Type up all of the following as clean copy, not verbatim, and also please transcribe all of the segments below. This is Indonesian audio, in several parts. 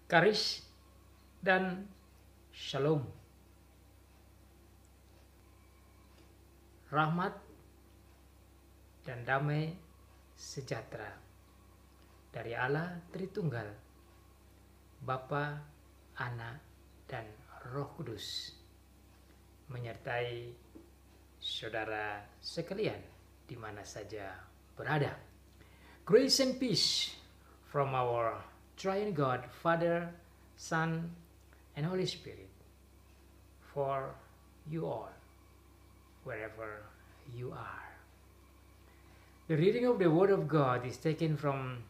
Karis dan Shalom. Rahmat dan damai sejahtera dari Allah Tritunggal, Bapa, Anak, dan Roh Kudus menyertai saudara sekalian di mana saja berada. Grace and peace from our Triune God, Father, Son, and Holy Spirit for you all, wherever you are. The reading of the Word of God is taken from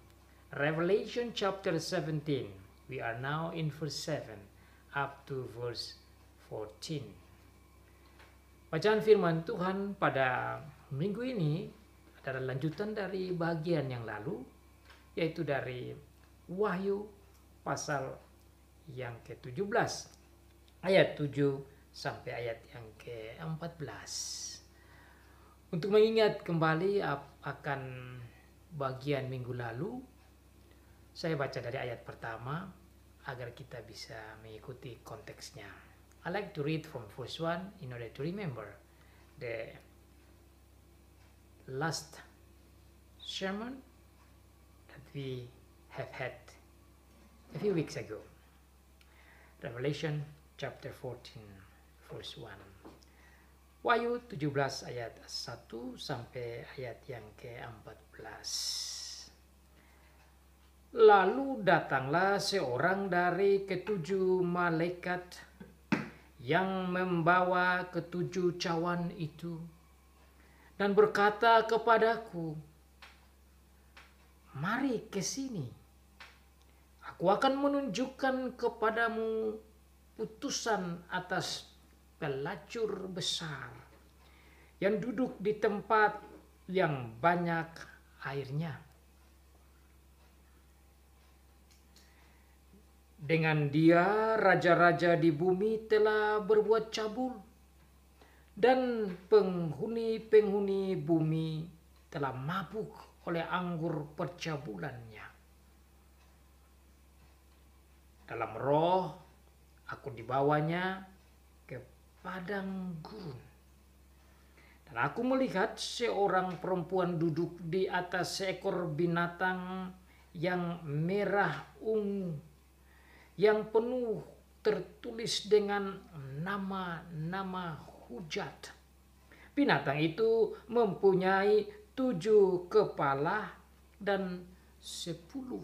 Revelation chapter 17. We are now in verse 7 up to verse 14. Bacaan firman Tuhan pada minggu ini adalah lanjutan dari bagian yang lalu, yaitu dari Wahyu pasal yang ke-17 ayat 7 sampai ayat yang ke-14. Untuk mengingat kembali akan bagian minggu lalu, saya baca dari ayat pertama agar kita bisa mengikuti konteksnya. I like to read from verse 1 in order to remember the last sermon that we have had a few weeks ago. Revelation chapter 14 verse 1. Wahyu 17 ayat 1 sampai ayat yang ke-14. Lalu datanglah seorang dari ketujuh malaikat yang membawa ketujuh cawan itu dan berkata kepadaku, "Mari ke sini. Aku akan menunjukkan kepadamu putusan atas pelacur besar yang duduk di tempat yang banyak airnya. Dengan dia raja-raja di bumi telah berbuat cabul, dan penghuni-penghuni bumi telah mabuk oleh anggur percabulannya. Dalam roh aku dibawanya ke padang gurun, dan aku melihat seorang perempuan duduk di atas seekor binatang yang merah ungu, yang penuh tertulis dengan nama-nama hujat. Binatang itu mempunyai 7 kepala dan 10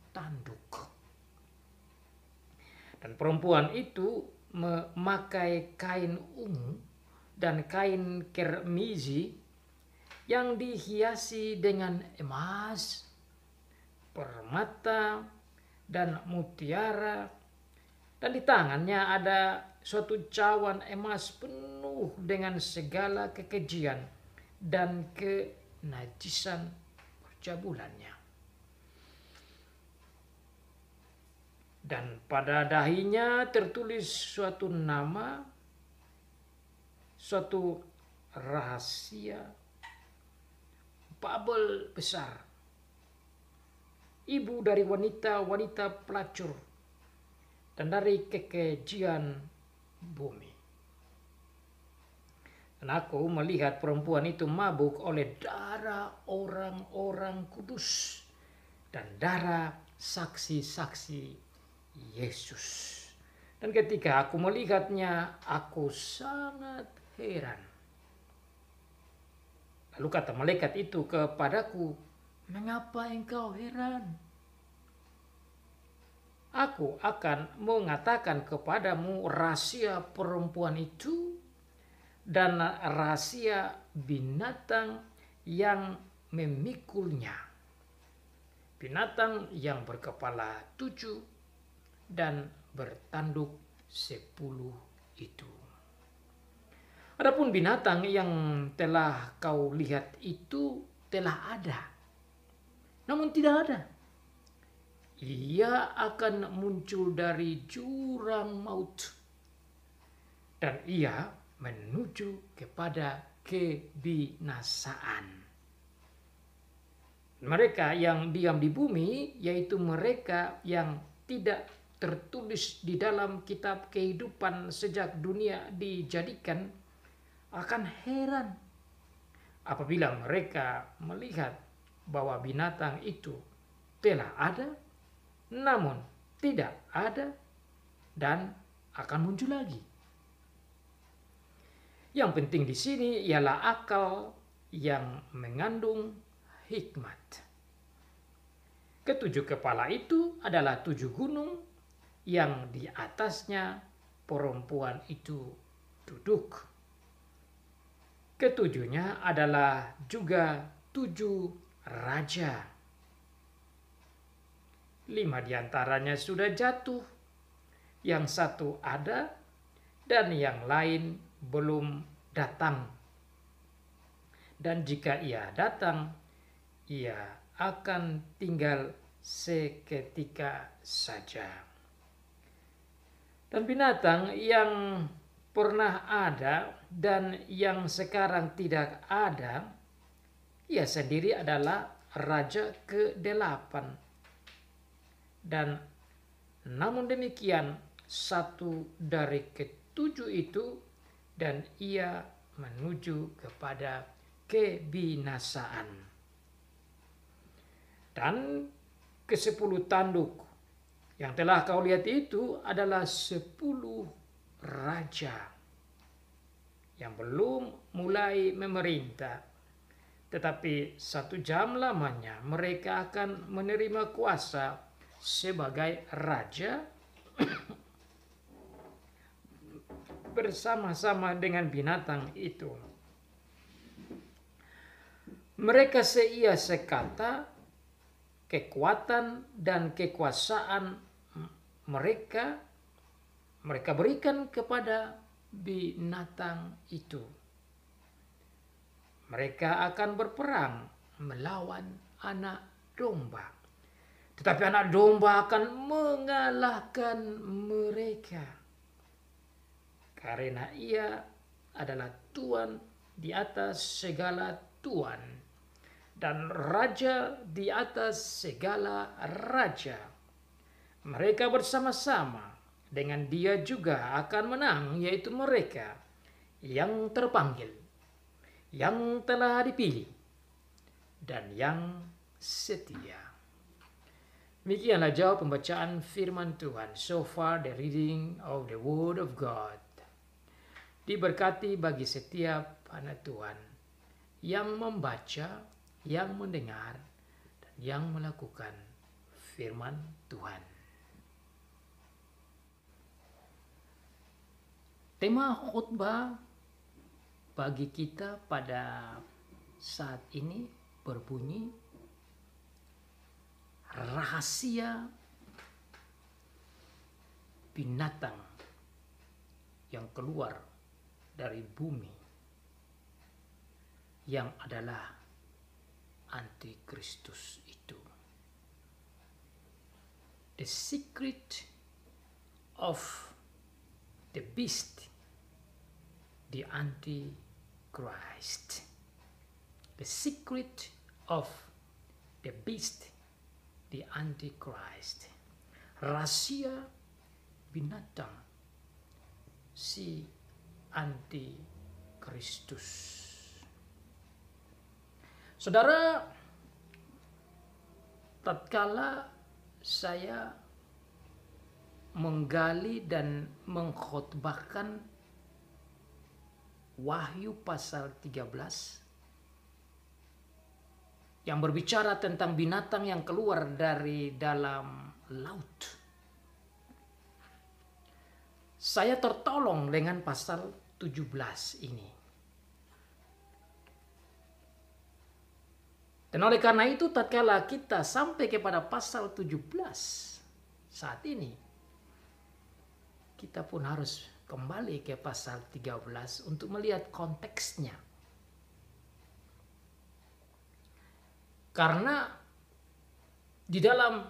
tanduk. Dan perempuan itu memakai kain ungu dan kain kermizi yang dihiasi dengan emas, permata, dan mutiara. Dan di tangannya ada suatu cawan emas penuh dengan segala kekejian dan kenajisan percabulannya. Dan pada dahinya tertulis suatu nama, suatu rahasia, Babel besar, ibu dari wanita-wanita pelacur, dan dari kekejian bumi. Dan aku melihat perempuan itu mabuk oleh darah orang-orang kudus dan darah saksi-saksi Yesus. Dan ketika aku melihatnya, aku sangat heran. Lalu kata malaikat itu kepadaku, "Mengapa engkau heran? Aku akan mengatakan kepadamu rahasia perempuan itu dan rahasia binatang yang memikulnya. Binatang yang berkepala 7 dan bertanduk 10 itu. Adapun binatang yang telah kau lihat itu telah ada, namun tidak ada. Ia akan muncul dari jurang maut, dan ia menuju kepada kebinasaan. Mereka yang diam di bumi, yaitu mereka yang tidak tertulis di dalam kitab kehidupan sejak dunia dijadikan akan heran apabila mereka melihat bahwa binatang itu telah ada, namun tidak ada dan akan muncul lagi. Yang penting di sini ialah akal yang mengandung hikmat. Ketujuh kepala itu adalah 7 gunung yang di atasnya perempuan itu duduk. Ketujuhnya adalah juga 7 raja. 5 diantaranya sudah jatuh, yang 1 ada, dan yang lain belum datang. Dan jika ia datang, ia akan tinggal seketika saja. Dan binatang yang pernah ada dan yang sekarang tidak ada, ia sendiri adalah raja ke-8. Dan namun demikian, 1 dari ke-7 itu, dan ia menuju kepada kebinasaan. Dan ke-10 tanduk yang telah kau lihat itu adalah 10 raja yang belum mulai memerintah, tetapi 1 jam lamanya mereka akan menerima kuasa sebagai raja bersama-sama dengan binatang itu. Mereka seia sekata, kekuatan dan kekuasaan mereka berikan kepada binatang itu. Mereka akan berperang melawan anak domba. Tetapi anak domba akan mengalahkan mereka. Karena ia adalah Tuhan di atas segala Tuhan dan Raja di atas segala raja. Mereka bersama-sama dengan dia juga akan menang, yaitu mereka yang terpanggil, yang telah dipilih, dan yang setia. Demikianlah jauh pembacaan firman Tuhan. So far the reading of the word of God. Diberkati bagi setiap anak Tuhan yang membaca, yang mendengar, dan yang melakukan firman Tuhan. Tema khotbah bagi kita pada saat ini berbunyi rahasia binatang yang keluar dari bumi yang adalah antikristus itu. The secret of the beast, the antichrist. The secret of the beast, the antichrist. Rahasia binatang si antikristus. Saudara, tatkala saya menggali dan mengkhotbahkan Wahyu pasal 13 yang berbicara tentang binatang yang keluar dari dalam laut, saya tertolong dengan pasal 17 ini. Dan oleh karena itu tatkala kita sampai kepada pasal 17 saat ini, kita pun harus kembali ke pasal 13 untuk melihat konteksnya. Karena di dalam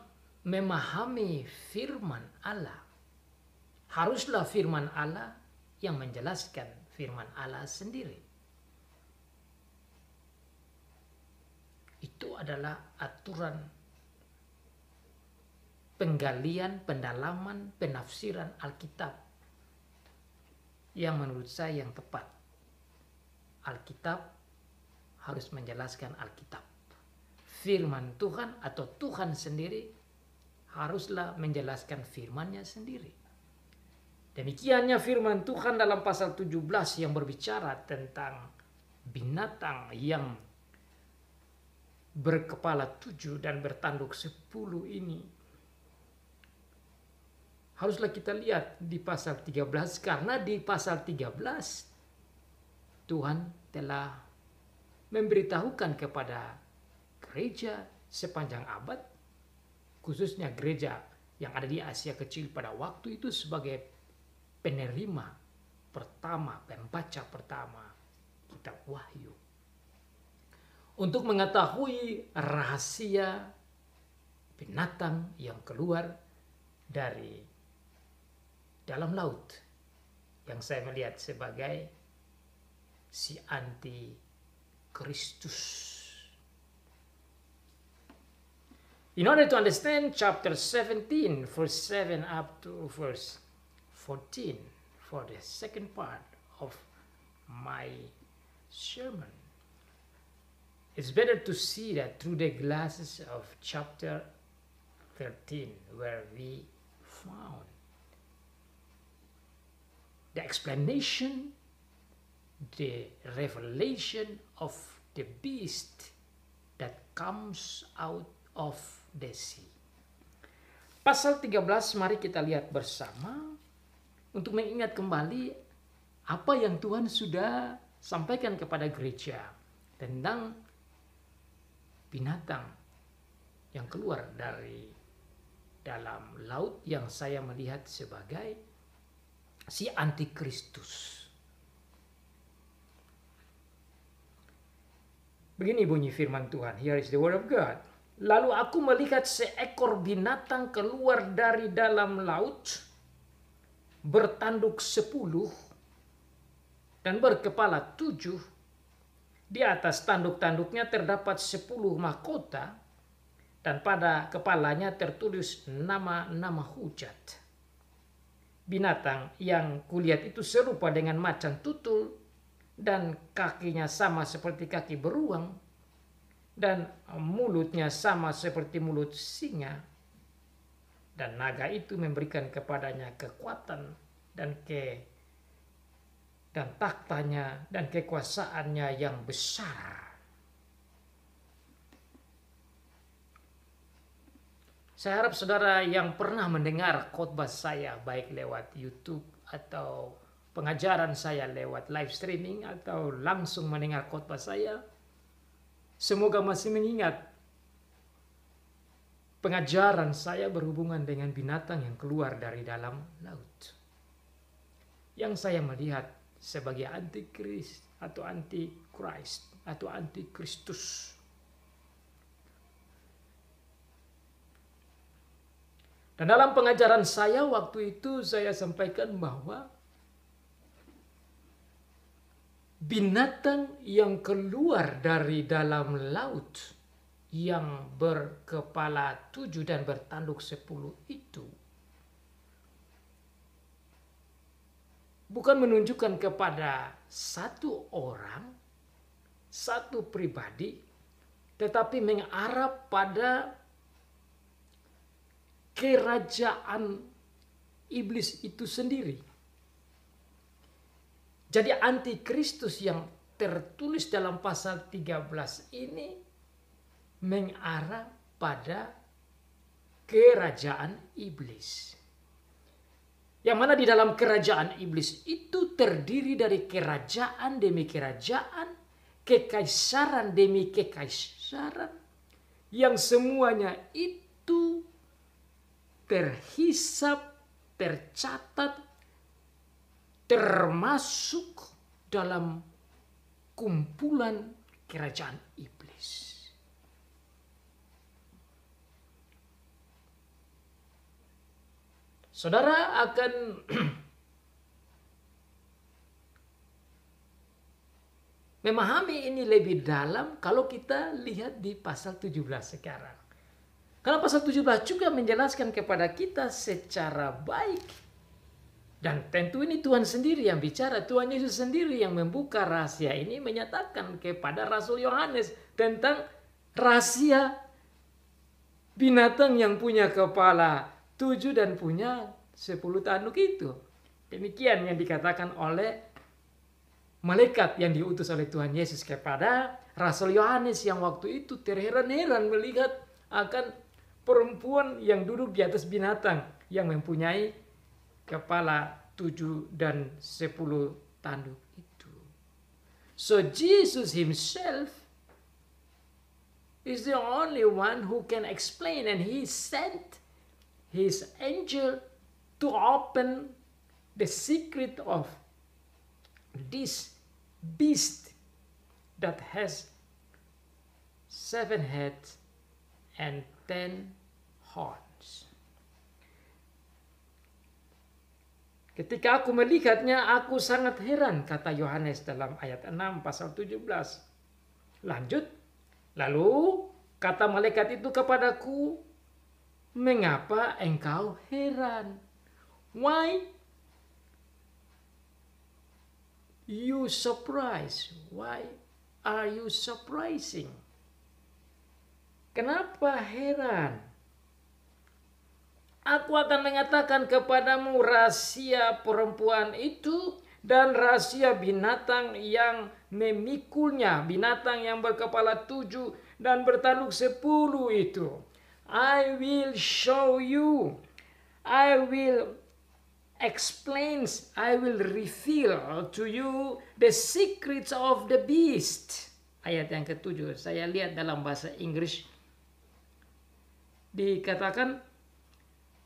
memahami firman Allah, haruslah firman Allah yang menjelaskan firman Allah sendiri. Itu adalah aturan penggalian, pendalaman, penafsiran Alkitab yang menurut saya yang tepat. Alkitab harus menjelaskan Alkitab. Firman Tuhan atau Tuhan sendiri haruslah menjelaskan firman-Nya sendiri. Demikiannya firman Tuhan dalam pasal 17 yang berbicara tentang binatang yang berkepala 7 dan bertanduk 10 ini. Haruslah kita lihat di pasal 13, karena di pasal 13 Tuhan telah memberitahukan kepada gereja sepanjang abad, khususnya gereja yang ada di Asia Kecil pada waktu itu sebagai penerima pertama, pembaca pertama kitab Wahyu, untuk mengetahui rahasia binatang yang keluar dari dalam laut, yang saya melihat sebagai si anti-Kristus. In order to understand chapter 17, verse 7 up to verse 14, for the second part of my sermon, it's better to see that through the glasses of chapter 13, where we found the explanation, the revelation of the beast that comes out of the sea. Pasal 13, mari kita lihat bersama untuk mengingat kembali apa yang Tuhan sudah sampaikan kepada gereja tentang binatang yang keluar dari dalam laut yang saya melihat sebagai si antikristus. Begini bunyi firman Tuhan. Here is the word of God. Lalu aku melihat seekor binatang keluar dari dalam laut, bertanduk 10 dan berkepala 7. Di atas tanduk-tanduknya terdapat 10 mahkota, dan pada kepalanya tertulis nama-nama hujat. Binatang yang kulihat itu serupa dengan macan tutul, dan kakinya sama seperti kaki beruang, dan mulutnya sama seperti mulut singa. Dan naga itu memberikan kepadanya kekuatan dan taktanya dan kekuasaannya yang besar. Saya harap saudara yang pernah mendengar khotbah saya, baik lewat YouTube atau pengajaran saya lewat live streaming atau langsung mendengar khotbah saya, semoga masih mengingat pengajaran saya berhubungan dengan binatang yang keluar dari dalam laut, yang saya melihat sebagai antikris atau anti-Christ atau antikristus. Dan dalam pengajaran saya waktu itu saya sampaikan bahwa binatang yang keluar dari dalam laut yang berkepala 7 dan bertanduk 10 itu bukan menunjukkan kepada satu orang, satu pribadi, tetapi mengarah pada kerajaan iblis itu sendiri. Jadi antikristus yang tertulis dalam pasal 13 ini mengarah pada kerajaan iblis. Yang mana di dalam kerajaan iblis itu terdiri dari kerajaan demi kerajaan, kekaisaran demi kekaisaran, yang semuanya itu terhisap, tercatat, termasuk dalam kumpulan kerajaan iblis. Saudara akan memahami ini lebih dalam kalau kita lihat di pasal 17 sekarang. Karena pasal 17 juga menjelaskan kepada kita secara baik. Dan tentu ini Tuhan sendiri yang bicara. Tuhan Yesus sendiri yang membuka rahasia ini, menyatakan kepada Rasul Yohanes tentang rahasia binatang yang punya kepala 7 dan punya 10 tanduk itu. Demikian yang dikatakan oleh malaikat yang diutus oleh Tuhan Yesus kepada Rasul Yohanes yang waktu itu terheran-heran melihat akan perempuan yang duduk di atas binatang yang mempunyai kepala 7 dan 10 tanduk itu. So Jesus himself is the only one who can explain, and he sent his angel to open the secret of this beast that has 7 heads and 10 horns. Ketika aku melihatnya, aku sangat heran, kata Yohanes dalam ayat 6 pasal 17. Lanjut, lalu kata malaikat itu kepadaku, mengapa engkau heran? Why you surprised? Why are you surprising? Kenapa heran? Aku akan mengatakan kepadamu rahasia perempuan itu dan rahasia binatang yang memikulnya, binatang yang berkepala 7 dan bertanduk 10 itu. I will show you, I will explain, I will reveal to you the secrets of the beast. Ayat yang ke-7, saya lihat dalam bahasa Inggris dikatakan,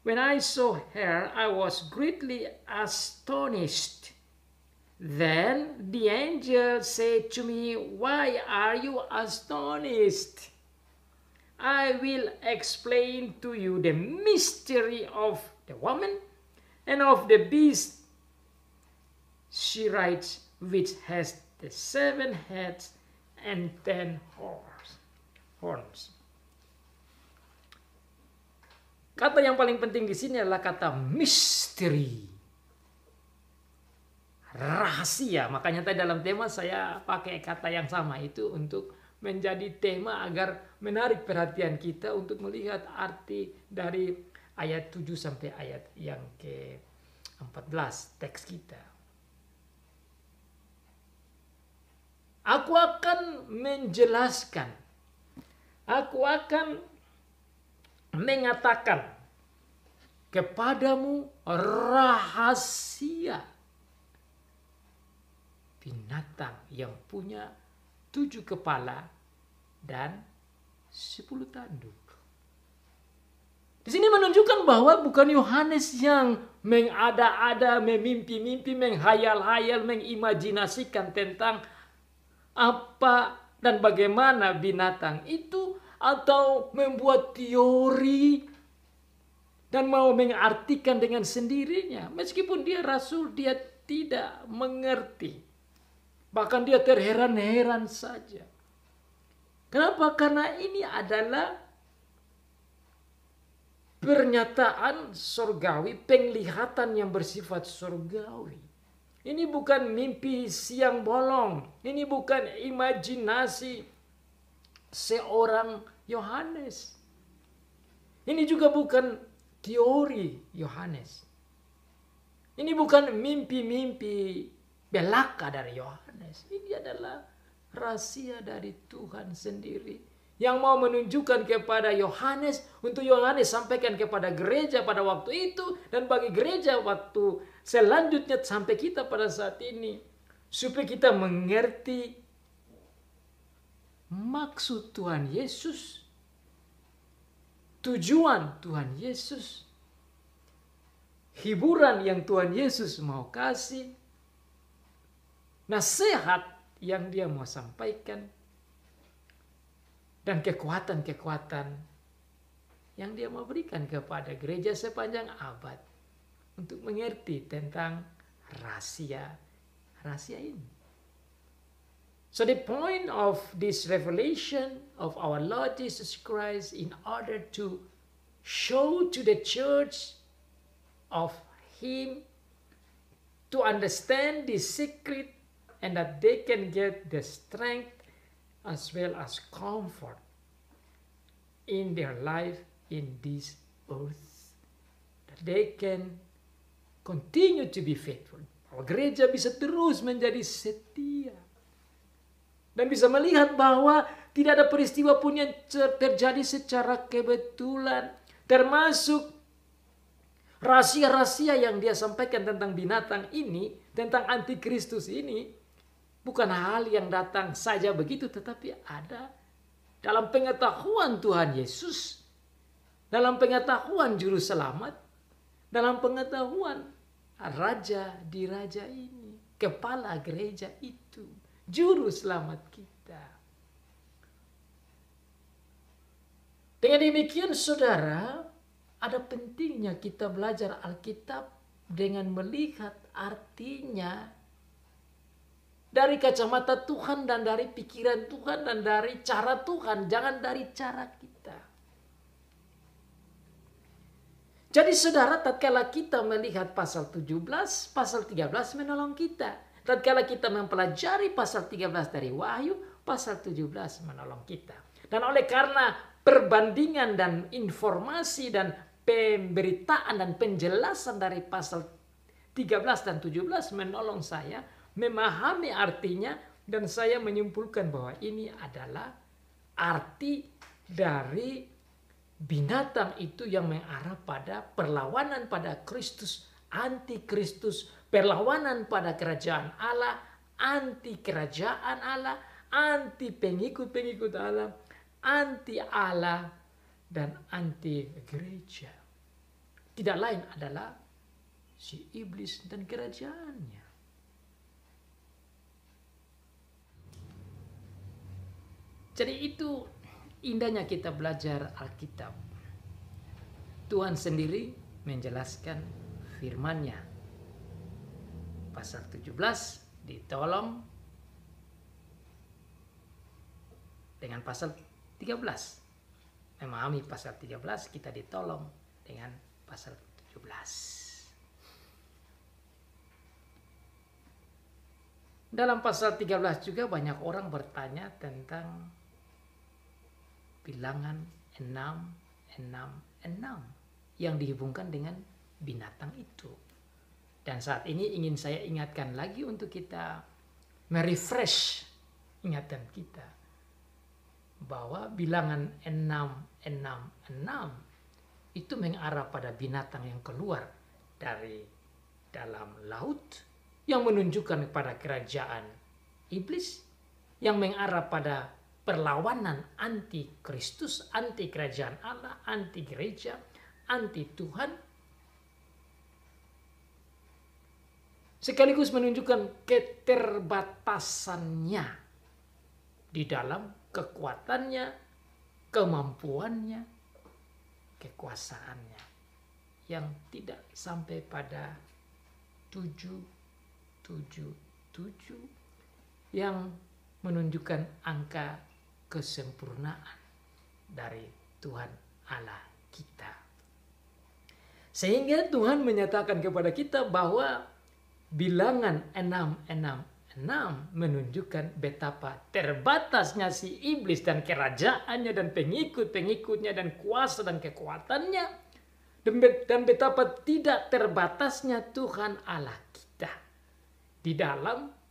when I saw her, I was greatly astonished. Then the angel said to me, why are you astonished? I will explain to you the mystery of the woman and of the beast she rides, which has the 7 heads and 10 horns. Kata yang paling penting di sini adalah kata misteri. Rahasia. Makanya tadi dalam tema saya pakai kata yang sama itu untuk menjadi tema agar menarik perhatian kita untuk melihat arti dari ayat 7 sampai ayat yang ke-14 teks kita. Aku akan menjelaskan. Aku akan mengatakan kepadamu rahasia binatang yang punya 7 kepala dan 10 tanduk. Di sini menunjukkan bahwa bukan Yohanes yang mengada-ada, memimpi-mimpi, menghayal-hayal, mengimajinasikan tentang apa dan bagaimana binatang itu, atau membuat teori dan mau mengartikan dengan sendirinya. Meskipun dia rasul, dia tidak mengerti. Bahkan dia terheran-heran saja. Kenapa? Karena ini adalah pernyataan surgawi, penglihatan yang bersifat surgawi. Ini bukan mimpi siang bolong. Ini bukan imajinasi seorang Yohanes. Ini juga bukan teori Yohanes. Ini bukan mimpi-mimpi belaka dari Yohanes. Ini adalah rahasia dari Tuhan sendiri yang mau menunjukkan kepada Yohanes, untuk Yohanes sampaikan kepada gereja pada waktu itu dan bagi gereja waktu selanjutnya sampai kita pada saat ini, supaya kita mengerti maksud Tuhan Yesus, tujuan Tuhan Yesus, hiburan yang Tuhan Yesus mau kasih, nasihat yang dia mau sampaikan, dan kekuatan-kekuatan yang dia mau berikan kepada gereja sepanjang abad untuk mengerti tentang rahasia ini. So the point of this revelation of our Lord Jesus Christ in order to show to the church of him to understand the secret and that they can get the strength as well as comfort in their life in this earth. That they can continue to be faithful. Bahwa gereja bisa terus menjadi setia. Dan bisa melihat bahwa tidak ada peristiwa pun yang terjadi secara kebetulan. Termasuk rahasia-rahasia yang dia sampaikan tentang binatang ini, tentang antikristus ini, bukan hal yang datang saja begitu, tetapi ada dalam pengetahuan Tuhan Yesus, dalam pengetahuan Juru Selamat, dalam pengetahuan Raja di Raja ini, Kepala gereja itu, Juru Selamat kita. Dengan demikian saudara, ada pentingnya kita belajar Alkitab dengan melihat artinya dari kacamata Tuhan dan dari pikiran Tuhan dan dari cara Tuhan, jangan dari cara kita. Jadi saudara, tatkala kita melihat pasal 17, pasal 13 menolong kita. Tatkala kita mempelajari pasal 13 dari Wahyu, pasal 17 menolong kita. Dan oleh karena perbandingan dan informasi dan pemberitaan dan penjelasan dari pasal 13 dan 17 menolong saya memahami artinya, dan saya menyimpulkan bahwa ini adalah arti dari binatang itu yang mengarah pada perlawanan pada Kristus, anti-Kristus, perlawanan pada kerajaan Allah, anti kerajaan Allah, anti pengikut-pengikut Allah, anti Allah, dan anti gereja. Tidak lain adalah si iblis dan kerajaannya. Jadi itu indahnya kita belajar Alkitab. Tuhan sendiri menjelaskan firman-Nya. Pasal 17 ditolong dengan pasal 13. Memahami pasal 13 kita ditolong dengan pasal 17. Dalam pasal 13 juga banyak orang bertanya tentang bilangan 666 yang dihubungkan dengan binatang itu. Dan saat ini ingin saya ingatkan lagi untuk kita merefresh ingatan kita bahwa bilangan 666 itu mengarah pada binatang yang keluar dari dalam laut, yang menunjukkan kepada kerajaan iblis, yang mengarah pada perlawanan anti Kristus, anti kerajaan Allah, anti gereja, anti Tuhan, sekaligus menunjukkan keterbatasannya di dalam kekuatannya, kemampuannya, kekuasaannya, yang tidak sampai pada 777 yang menunjukkan angka kesempurnaan dari Tuhan Allah kita. Sehingga Tuhan menyatakan kepada kita bahwa bilangan 666 menunjukkan betapa terbatasnya si iblis dan kerajaannya dan pengikut-pengikutnya dan kuasa dan kekuatannya, dan betapa tidak terbatasnya Tuhan Allah kita di dalam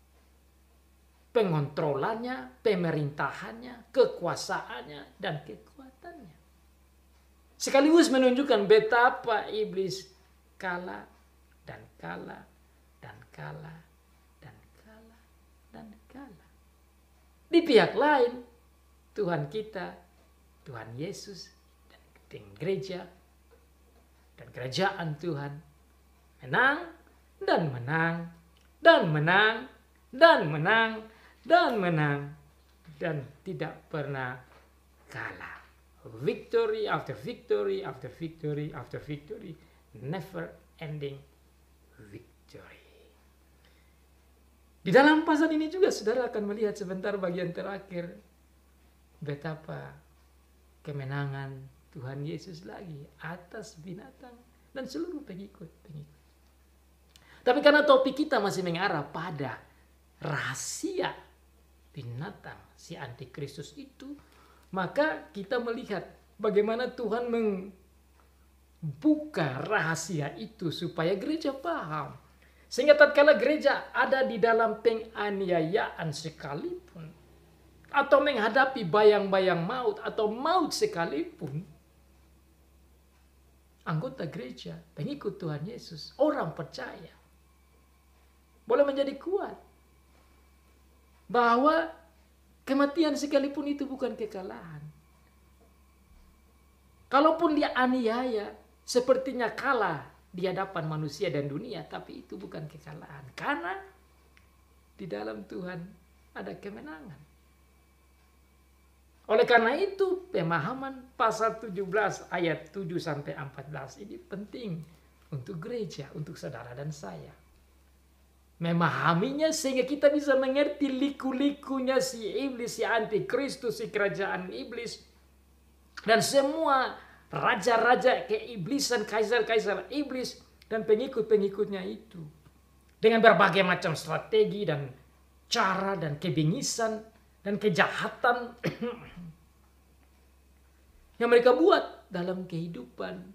pengontrolannya, pemerintahannya, kekuasaannya, dan kekuatannya. Sekaligus menunjukkan betapa iblis kalah dan kalah dan kalah dan kalah dan kalah. Di pihak lain, Tuhan kita, Tuhan Yesus, dan gereja, dan kerajaan Tuhan menang dan menang dan menang dan menang dan menang dan tidak pernah kalah. Victory after victory after victory after victory, never ending victory. Di dalam pasal ini juga saudara akan melihat sebentar bagian terakhir betapa kemenangan Tuhan Yesus lagi atas binatang dan seluruh pengikut-pengikut. Tapi karena topik kita masih mengarah pada rahasia binatang si antikristus itu, maka kita melihat bagaimana Tuhan membuka rahasia itu supaya gereja paham. Sehingga tatkala gereja ada di dalam penganiayaan sekalipun, atau menghadapi bayang-bayang maut atau maut sekalipun, anggota gereja, pengikut Tuhan Yesus, orang percaya, boleh menjadi kuat bahwa kematian sekalipun itu bukan kekalahan. Kalaupun dia aniaya, sepertinya kalah di hadapan manusia dan dunia, tapi itu bukan kekalahan. Karena di dalam Tuhan ada kemenangan. Oleh karena itu, pemahaman pasal 17 ayat 7-14 ini penting untuk gereja, untuk saudara dan saya. Memahaminya sehingga kita bisa mengerti liku-likunya si iblis, si antikristus, si kerajaan iblis. Dan semua raja-raja keiblisan, kaisar-kaisar iblis dan pengikut-pengikutnya itu. Dengan berbagai macam strategi dan cara dan kebengisan dan kejahatan yang mereka buat dalam kehidupan,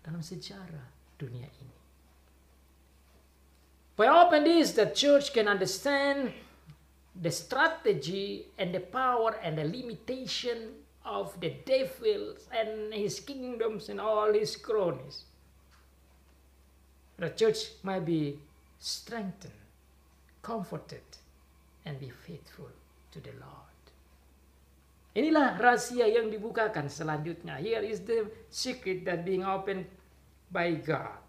dalam sejarah dunia ini. By open this, the church can understand the strategy and the power and the limitation of the devil and his kingdoms and all his cronies. The church might be strengthened, comforted, and be faithful to the Lord. Inilah rahasia yang dibukakan selanjutnya. Here is the secret that being opened by God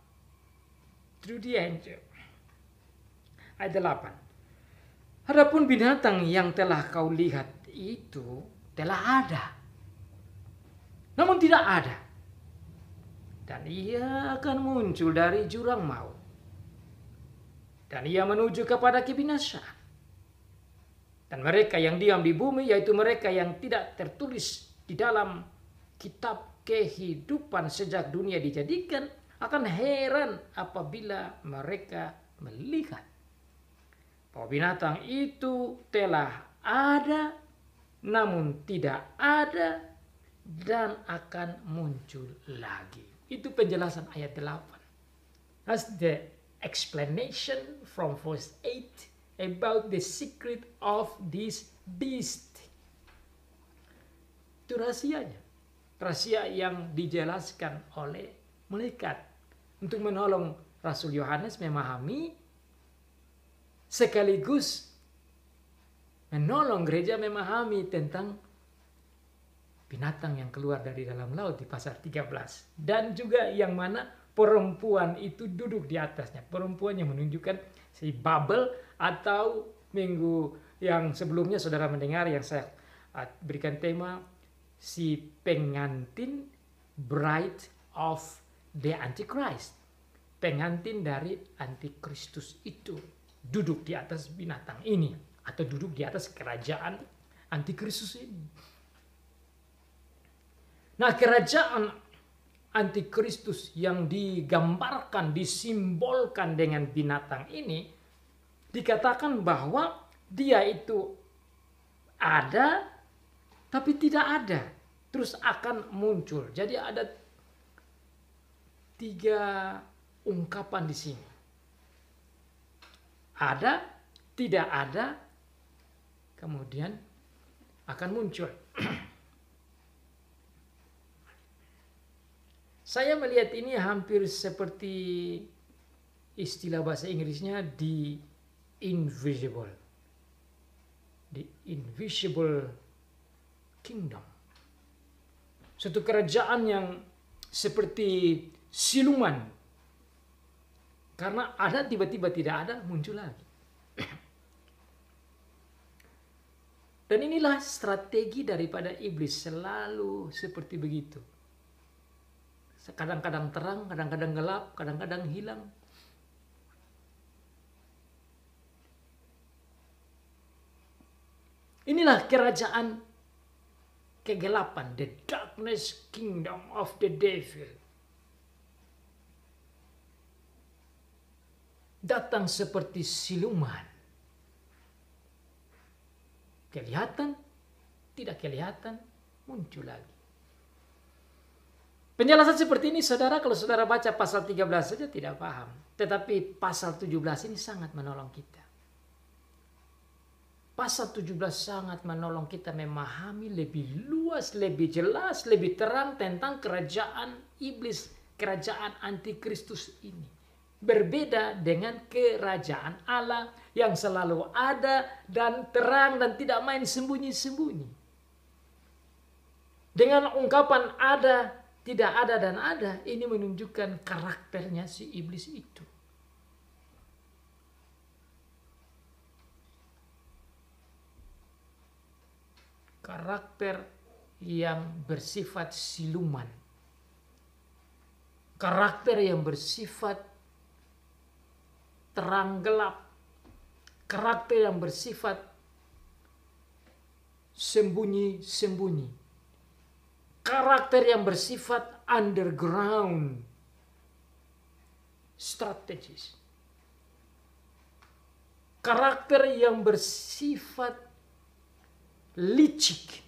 through the angel. Ayat 8. Adapun binatang yang telah kau lihat itu telah ada, namun tidak ada. Dan ia akan muncul dari jurang maut. Dan ia menuju kepada kebinasaan. Dan mereka yang diam di bumi, yaitu mereka yang tidak tertulis di dalam kitab kehidupan sejak dunia dijadikan, akan heran apabila mereka melihat bahwa binatang itu telah ada, namun tidak ada, dan akan muncul lagi. Itu penjelasan ayat 8. That's the explanation from verse 8 about the secret of this beast. Itu rahasianya. Rahasia yang dijelaskan oleh malaikat untuk menolong Rasul Yohanes memahami sekaligus menolong gereja memahami tentang binatang yang keluar dari dalam laut di pasal 13. Dan juga yang mana perempuan itu duduk di atasnya. Perempuan yang menunjukkan si Babel, atau minggu yang sebelumnya saudara mendengar yang saya berikan tema si pengantin, bride of the Antichrist. Pengantin dari antikristus itu duduk di atas binatang ini, atau duduk di atas kerajaan antikristus ini. Nah, kerajaan antikristus yang digambarkan, disimbolkan dengan binatang ini, dikatakan bahwa dia itu ada tapi tidak ada, terus akan muncul. Jadi ada 3 ungkapan di sini. Ada, tidak ada, kemudian akan muncul. Saya melihat ini hampir seperti istilah bahasa Inggrisnya the invisible. The invisible kingdom. Suatu kerajaan yang seperti siluman. Karena ada tiba-tiba tidak ada, muncul lagi. Dan inilah strategi daripada iblis, selalu seperti begitu. Kadang-kadang terang, kadang-kadang gelap, kadang-kadang hilang. Inilah kerajaan kegelapan, the darkness kingdom of the devil. Datang seperti siluman. Kelihatan, tidak kelihatan, muncul lagi. Penjelasan seperti ini saudara, kalau saudara baca pasal 13 saja tidak paham. Tetapi pasal 17 ini sangat menolong kita. Pasal 17 sangat menolong kita memahami lebih luas, lebih jelas, lebih terang tentang kerajaan iblis, kerajaan antikristus ini. Berbeda dengan kerajaan Allah yang selalu ada dan terang dan tidak main sembunyi-sembunyi. Dengan ungkapan ada, tidak ada dan ada, ini menunjukkan karakternya si iblis itu. Karakter yang bersifat siluman. Karakter yang bersifat terang gelap, karakter yang bersifat sembunyi-sembunyi, karakter yang bersifat underground, strategis, karakter yang bersifat licik.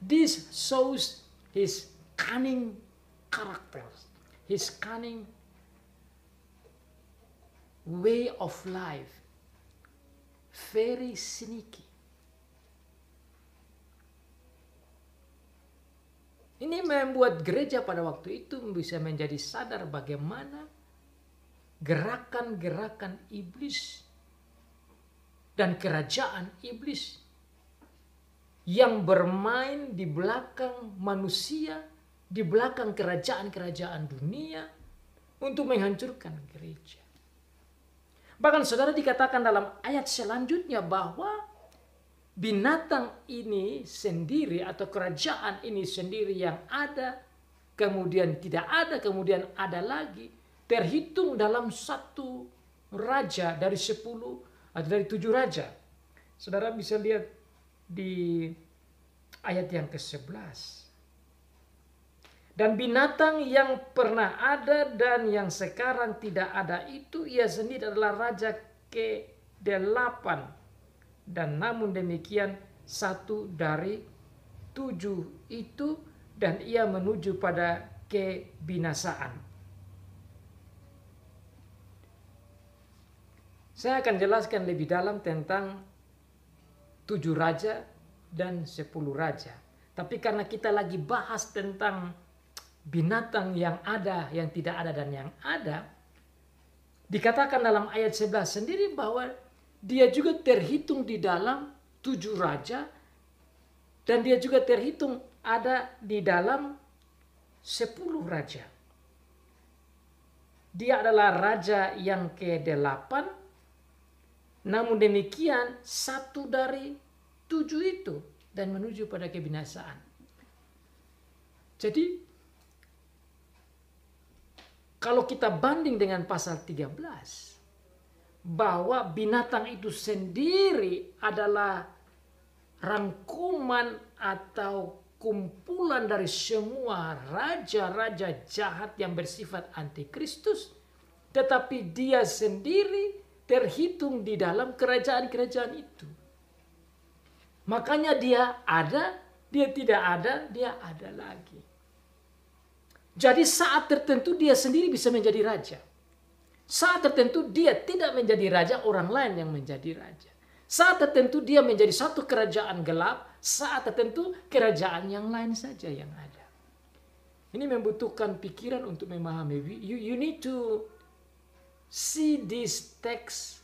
This shows his cunning character, his cunning way of life, very sneaky. Ini membuat gereja pada waktu itu bisa menjadi sadar bagaimana gerakan-gerakan iblis dan kerajaan iblis yang bermain di belakang manusia, di belakang kerajaan-kerajaan dunia untuk menghancurkan gereja. Bahkan saudara dikatakan dalam ayat selanjutnya bahwa binatang ini sendiri atau kerajaan ini sendiri yang ada, kemudian tidak ada, kemudian ada lagi, terhitung dalam satu raja dari 10 atau dari 7 raja. Saudara bisa lihat di ayat yang ke-11. Dan binatang yang pernah ada dan yang sekarang tidak ada itu, ia sendiri adalah raja ke-8. Dan namun demikian 1 dari 7 itu, dan ia menuju pada kebinasaan. Saya akan jelaskan lebih dalam tentang 7 raja dan 10 raja. Tapi karena kita lagi bahas tentang binatang yang ada, yang tidak ada, dan yang ada, dikatakan dalam ayat 11 sendiri bahwa dia juga terhitung di dalam 7 raja, dan dia juga terhitung ada di dalam 10 raja. Dia adalah raja yang ke-8, namun demikian 1 dari 7 itu, dan menuju pada kebinasaan. Jadi kalau kita banding dengan pasal 13, bahwa binatang itu sendiri adalah rangkuman atau kumpulan dari semua raja-raja jahat yang bersifat antikristus, tetapi dia sendiri terhitung di dalam kerajaan-kerajaan itu. Makanya dia ada, dia tidak ada, dia ada lagi. Jadi saat tertentu dia sendiri bisa menjadi raja. Saat tertentu dia tidak menjadi raja, orang lain yang menjadi raja. Saat tertentu dia menjadi satu kerajaan gelap, saat tertentu kerajaan yang lain saja yang ada. Ini membutuhkan pikiran untuk memahami. You need to see this text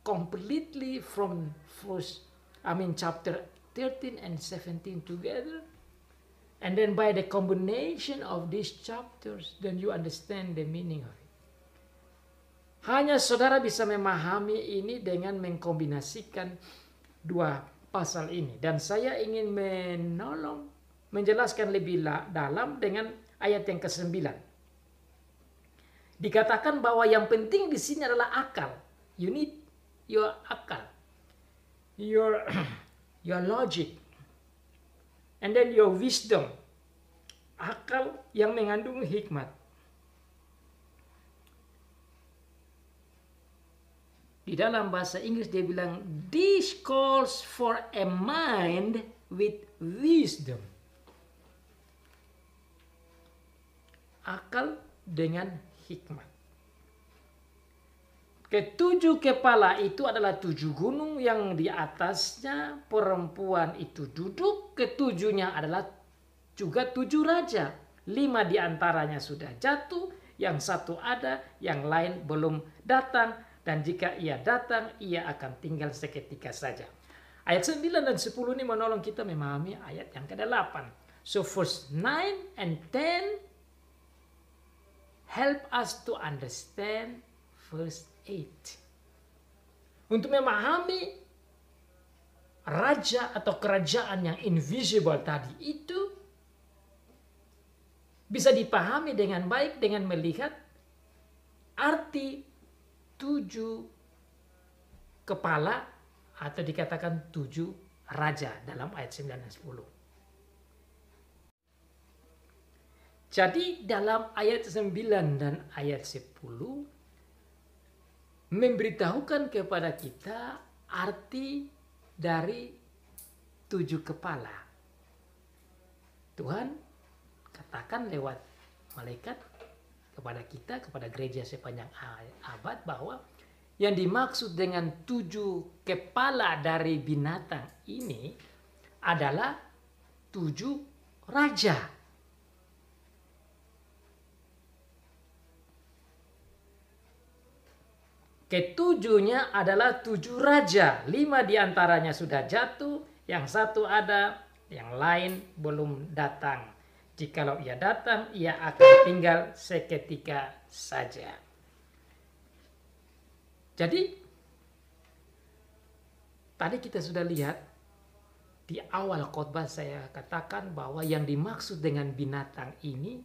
completely from chapter 13 and 17 together. And then by the combination of these chapters, then you understand the meaning of it. Hanya saudara bisa memahami ini dengan mengkombinasikan 2 pasal ini. Dan saya ingin menjelaskan lebih dalam dengan ayat yang ke-9. Dikatakan bahwa yang penting di sini adalah akal. You need your akal. Your logic. And then your wisdom, akal yang mengandung hikmat. Di dalam bahasa Inggris dia bilang, this calls for a mind with wisdom. Akal dengan hikmat. Ketujuh kepala itu adalah 7 gunung yang di atasnya perempuan itu duduk. Ketujuhnya adalah juga 7 raja. 5 diantaranya sudah jatuh, yang 1 ada, yang lain belum datang. Dan jika ia datang, ia akan tinggal seketika saja. Ayat 9 dan 10 ini menolong kita memahami ayat yang ke-8. So verse 9 and 10 help us to understand verse 8. Untuk memahami raja atau kerajaan yang invisible tadi itu bisa dipahami dengan baik dengan melihat arti 7 kepala atau dikatakan 7 raja dalam ayat 9 dan 10. Jadi dalam ayat 9 dan ayat 10 memberitahukan kepada kita arti dari 7 kepala. Tuhan katakan lewat malaikat kepada kita, kepada gereja sepanjang abad, bahwa yang dimaksud dengan 7 kepala dari binatang ini adalah 7 raja. Ketujuhnya adalah 7 raja. 5 diantaranya sudah jatuh, yang 1 ada, yang lain belum datang. Jikalau ia datang, ia akan tinggal seketika saja. Jadi, tadi kita sudah lihat, di awal khotbah saya katakan bahwa yang dimaksud dengan binatang ini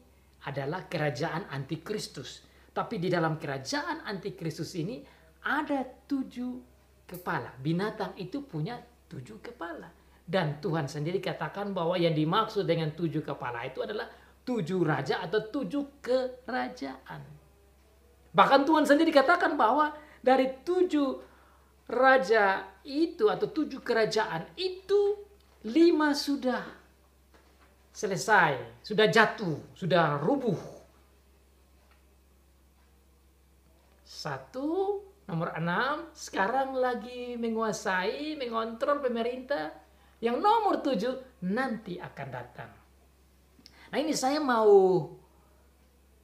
adalah kerajaan antikristus. Tapi di dalam kerajaan antikristus ini ada 7 kepala. Binatang itu punya 7 kepala. Dan Tuhan sendiri katakan bahwa yang dimaksud dengan 7 kepala itu adalah 7 raja atau 7 kerajaan. Bahkan Tuhan sendiri katakan bahwa dari 7 raja itu atau 7 kerajaan itu 5 sudah selesai, sudah jatuh, sudah rubuh. 1, nomor 6 sekarang lagi menguasai, mengontrol pemerintah. Yang nomor 7 nanti akan datang. Nah ini saya mau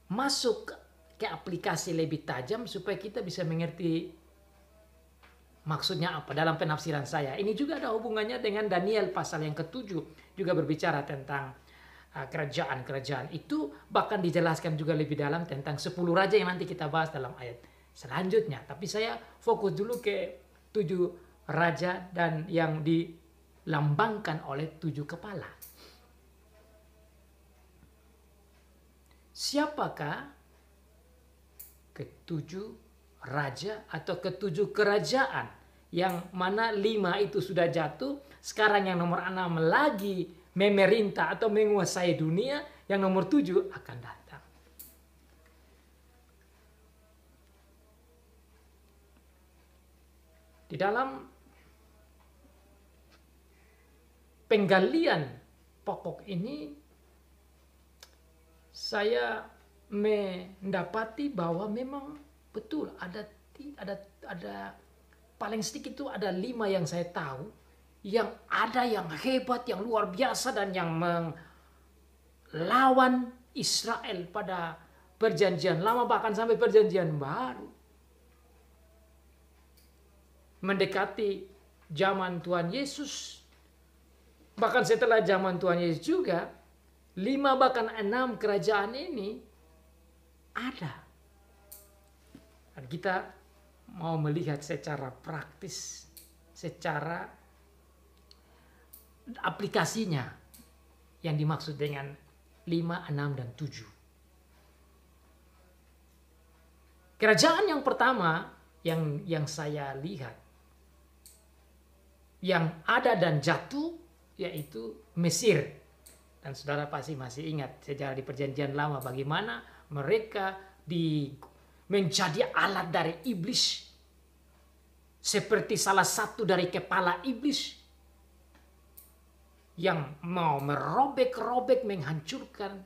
masuk ke aplikasi lebih tajam supaya kita bisa mengerti maksudnya apa dalam penafsiran saya. Ini juga ada hubungannya dengan Daniel pasal yang ke-7. Juga berbicara tentang kerajaan-kerajaan itu. Bahkan dijelaskan juga lebih dalam tentang 10 raja yang nanti kita bahas dalam ayat selanjutnya. Tapi saya fokus dulu ke 7 raja dan yang dilambangkan oleh 7 kepala. Siapakah ke-7 raja atau ke-7 kerajaan yang mana 5 itu sudah jatuh, sekarang yang nomor 6 lagi memerintah atau menguasai dunia, yang nomor 7 akan datang. Di dalam penggalian pokok ini saya mendapati bahwa memang betul ada paling sedikit itu ada 5 yang saya tahu, yang ada yang hebat, yang luar biasa dan yang melawan Israel pada perjanjian lama bahkan sampai perjanjian baru. Mendekati zaman Tuhan Yesus, bahkan setelah zaman Tuhan Yesus juga, 5 bahkan 6 kerajaan ini ada. Dan kita mau melihat secara praktis, secara aplikasinya yang dimaksud dengan 5, 6, dan 7. Kerajaan yang pertama yang saya lihat, yang ada dan jatuh, yaitu Mesir. Dan saudara pasti masih ingat sejarah di Perjanjian Lama bagaimana mereka menjadi alat dari iblis. Seperti salah satu dari kepala iblis yang mau merobek-robek, menghancurkan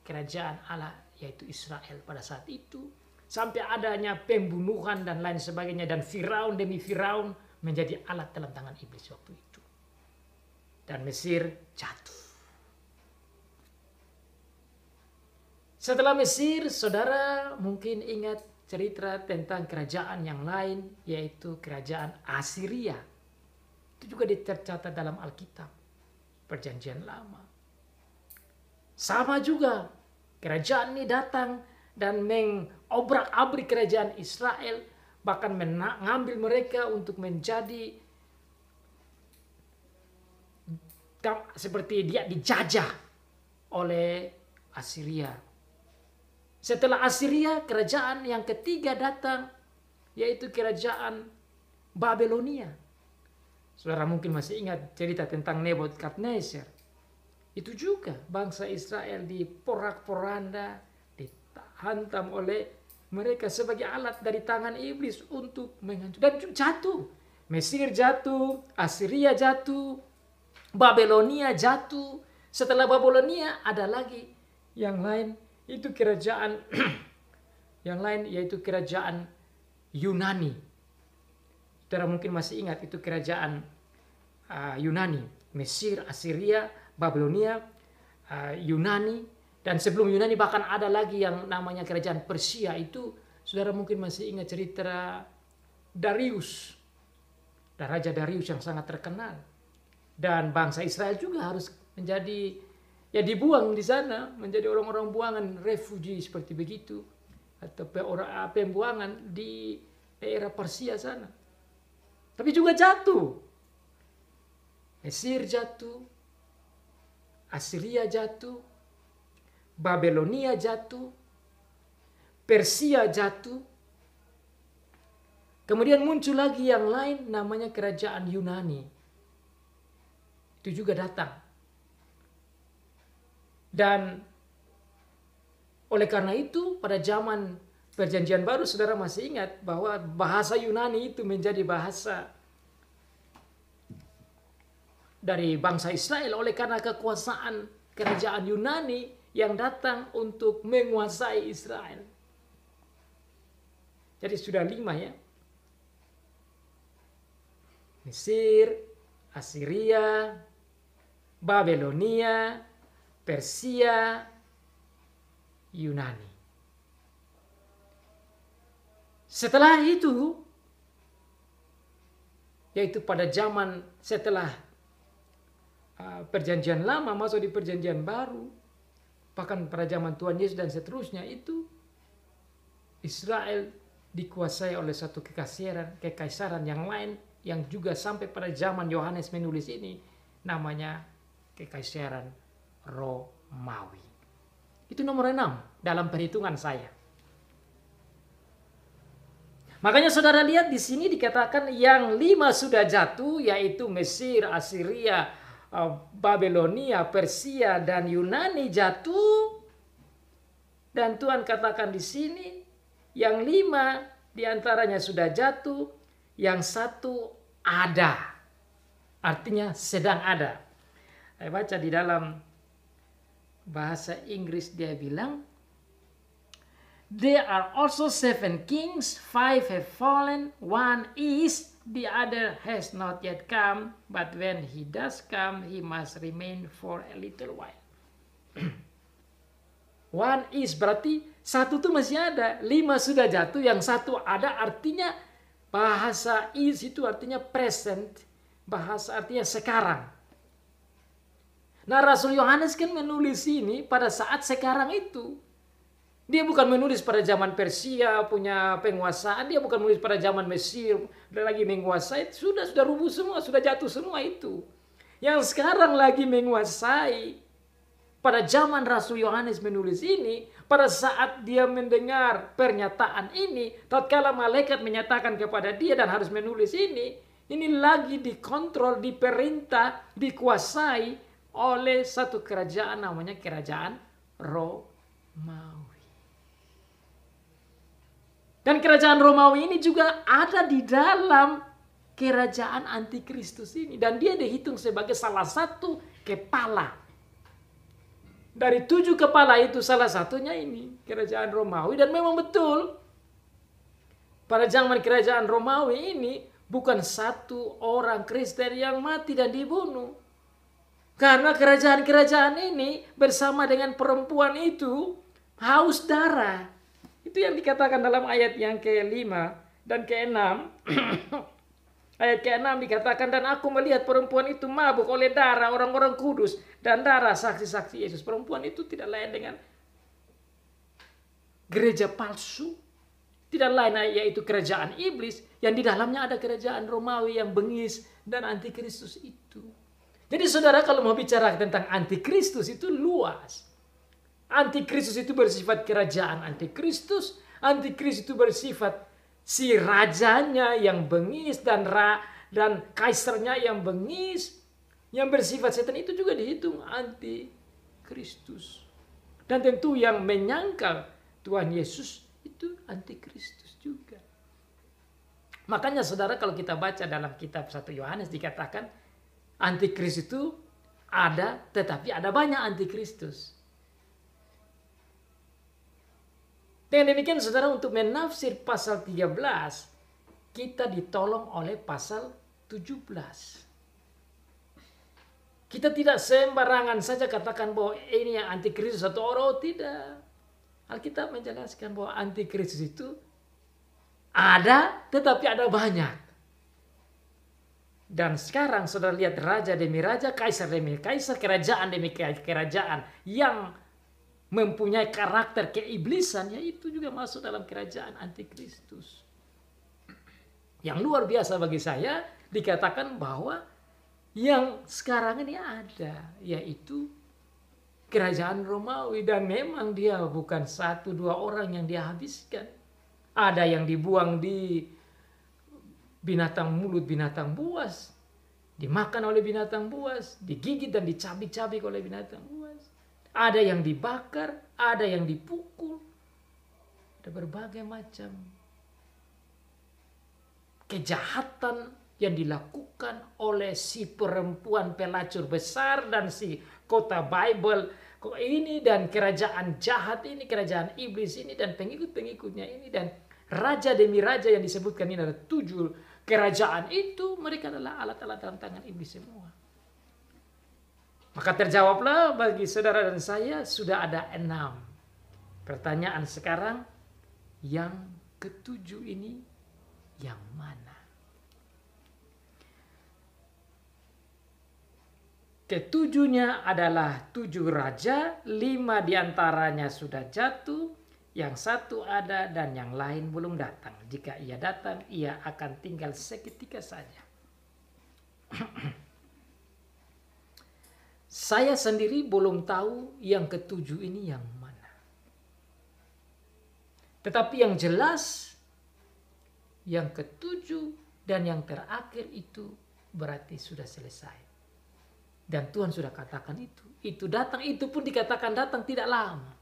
kerajaan Allah, yaitu Israel pada saat itu. Sampai adanya pembunuhan dan lain sebagainya. Dan Firaun demi Firaun menjadi alat dalam tangan iblis waktu itu. Dan Mesir jatuh. Setelah Mesir, saudara mungkin ingat cerita tentang kerajaan yang lain, yaitu kerajaan Assyria. Itu juga tercatat dalam Alkitab, Perjanjian Lama. Sama juga, kerajaan ini datang dan mengobrak-abrik kerajaan Israel, bahkan mengambil mereka untuk menjadi seperti dia dijajah oleh Assyria. Setelah Assyria, kerajaan yang ketiga datang, yaitu kerajaan Babelonia. Saudara mungkin masih ingat cerita tentang Nebukadnezar. Itu juga bangsa Israel diporak-poranda, dihantam oleh mereka sebagai alat dari tangan iblis untuk menghancurkan. Dan jatuh. Mesir jatuh, Assyria jatuh, Babelonia jatuh. Setelah Babelonia ada lagi yang lain. Itu kerajaan yang lain, yaitu kerajaan Yunani. Saudara mungkin masih ingat itu kerajaan Yunani. Mesir, Assyria, Babelonia, Yunani. Dan sebelum Yunani bahkan ada lagi yang namanya kerajaan Persia. Itu saudara mungkin masih ingat cerita Darius. Dan Raja Darius yang sangat terkenal. Dan bangsa Israel juga harus menjadi, ya dibuang di sana, menjadi orang-orang buangan, refugee seperti begitu. Atau pembuangan di daerah Persia sana. Tapi juga jatuh. Mesir jatuh. Assyria jatuh. Babelonia jatuh. Persia jatuh. Kemudian muncul lagi yang lain namanya kerajaan Yunani. Itu juga datang. Dan oleh karena itu pada zaman Perjanjian Baru saudara masih ingat bahwa bahasa Yunani itu menjadi bahasa dari bangsa Israel oleh karena kekuasaan kerajaan Yunani yang datang untuk menguasai Israel. Jadi sudah 5 ya. Mesir, Assyria, Babelonia, Persia, Yunani. Setelah itu, yaitu pada zaman setelah Perjanjian Lama masuk di Perjanjian Baru, bahkan pada zaman Tuhan Yesus dan seterusnya, itu Israel dikuasai oleh satu kekaisaran yang lain yang juga sampai pada zaman Yohanes menulis ini namanya kekaisaran Romawi. Itu nomor 6 dalam perhitungan saya. Makanya saudara lihat di sini dikatakan yang 5 sudah jatuh, yaitu Mesir, Assyria, Babelonia, Persia dan Yunani jatuh. Dan Tuhan katakan di sini yang 5 diantaranya sudah jatuh, yang 1 ada. Artinya sedang ada. Saya baca di dalam bahasa Inggris dia bilang, there are also 7 kings, 5 have fallen, 1 is, the other has not yet come, but when he does come, he must remain for a little while. 1 is berarti 1 tuh masih ada, 5 sudah jatuh, yang 1 ada, artinya bahasa is itu artinya present, bahasa artinya sekarang. Nah, Rasul Yohanes kan menulis ini pada saat sekarang itu. Dia bukan menulis pada zaman Persia punya penguasaan, dia bukan menulis pada zaman Mesir udah lagi menguasai, sudah rubuh semua, sudah jatuh semua itu. Yang sekarang lagi menguasai pada zaman Rasul Yohanes menulis ini, pada saat dia mendengar pernyataan ini, tatkala malaikat menyatakan kepada dia dan harus menulis ini lagi dikontrol, diperintah, dikuasai oleh satu kerajaan namanya kerajaan Romawi. Dan kerajaan Romawi ini juga ada di dalam kerajaan antikristus ini. Dan dia dihitung sebagai salah satu kepala. Dari 7 kepala itu salah satunya ini kerajaan Romawi. Dan memang betul pada zaman kerajaan Romawi ini bukan satu orang Kristen yang mati dan dibunuh. Karena kerajaan-kerajaan ini bersama dengan perempuan itu haus darah. Itu yang dikatakan dalam ayat yang ke-5 dan ke-6. Ayat ke-6 dikatakan, dan aku melihat perempuan itu mabuk oleh darah orang-orang kudus dan darah saksi-saksi Yesus. Perempuan itu tidak lain dengan gereja palsu. Tidak lain yaitu kerajaan iblis yang di dalamnya ada kerajaan Romawi yang bengis dan antikristus itu. Jadi saudara, kalau mau bicara tentang antikristus itu luas. Antikristus itu bersifat kerajaan antikristus. Antikristus itu bersifat si rajanya yang bengis dan kaisarnya yang bengis. Yang bersifat setan itu juga dihitung antikristus. Dan tentu yang menyangkal Tuhan Yesus itu antikristus juga. Makanya saudara, kalau kita baca dalam kitab 1 Yohanes dikatakan antikristus itu ada, tetapi ada banyak antikristus. Dengan demikian saudara, untuk menafsir pasal 13 kita ditolong oleh pasal 17. Kita tidak sembarangan saja katakan bahwa ini yang antikristus atau orang, tidak. Alkitab menjelaskan bahwa antikristus itu ada, tetapi ada banyak. Dan sekarang saudara lihat raja demi raja, kaisar demi kaisar, kerajaan demi kerajaan yang mempunyai karakter keiblisan, yaitu juga masuk dalam kerajaan antikristus. Yang luar biasa bagi saya dikatakan bahwa yang sekarang ini ada, yaitu kerajaan Romawi. Dan memang dia bukan 1-2 orang yang dia habiskan. Ada yang dibuang di binatang mulut binatang buas, dimakan oleh binatang buas, digigit dan dicabik-cabik oleh binatang buas. Ada yang dibakar, ada yang dipukul. Ada berbagai macam kejahatan yang dilakukan oleh si perempuan pelacur besar dan si kota Bible ini dan kerajaan jahat ini, kerajaan iblis ini dan pengikut-pengikutnya ini, dan raja demi raja yang disebutkan ini ada 7 kerajaan itu, mereka adalah alat-alat dalam tangan iblis semua. Maka terjawablah bagi saudara dan saya, sudah ada 6. Pertanyaan sekarang, yang ke-7 ini yang mana? Ke-7-nya adalah 7 raja, 5 diantaranya sudah jatuh, yang 1 ada dan yang lain belum datang. Jika ia datang, ia akan tinggal seketika saja. Saya sendiri belum tahu yang ke-7 ini yang mana. Tetapi yang jelas, yang ke-7 dan yang terakhir itu berarti sudah selesai. Dan Tuhan sudah katakan itu. Itu datang, itu pun dikatakan datang tidak lama.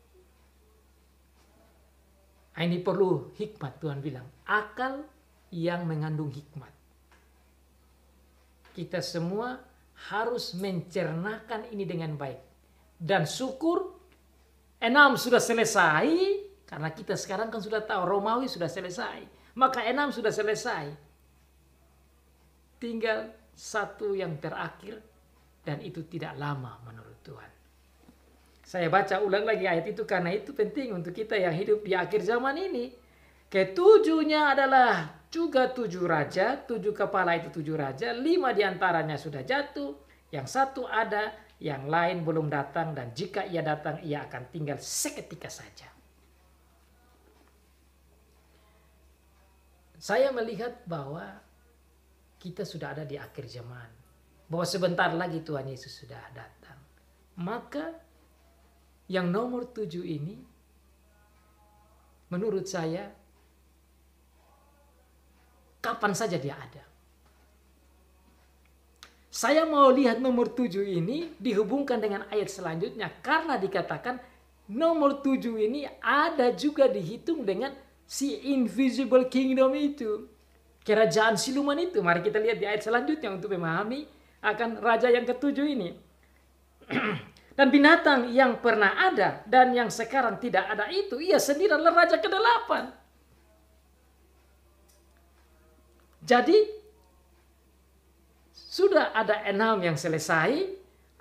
Ini perlu hikmat, Tuhan bilang. Akal yang mengandung hikmat. Kita semua harus mencernakan ini dengan baik. Dan syukur 6 sudah selesai. Karena kita sekarang kan sudah tahu Romawi sudah selesai. Maka 6 sudah selesai. Tinggal 1 yang terakhir. Dan itu tidak lama menurut Tuhan. Saya baca ulang lagi ayat itu karena itu penting untuk kita yang hidup di akhir zaman ini. Ke-7-nya adalah juga 7 raja, 7 kepala itu 7 raja, 5 diantaranya sudah jatuh, yang 1 ada, yang lain belum datang, dan jika ia datang ia akan tinggal seketika saja. Saya melihat bahwa kita sudah ada di akhir zaman, bahwa sebentar lagi Tuhan Yesus sudah datang. Maka yang nomor 7 ini, menurut saya, kapan saja dia ada. Saya mau lihat nomor 7 ini dihubungkan dengan ayat selanjutnya. Karena dikatakan nomor 7 ini ada juga dihitung dengan si invisible kingdom itu. Kerajaan siluman itu. Mari kita lihat di ayat selanjutnya untuk memahami akan raja yang ketujuh ini. Dan binatang yang pernah ada dan yang sekarang tidak ada itu, ia sendiri adalah raja ke-8. Jadi sudah ada 6 yang selesai,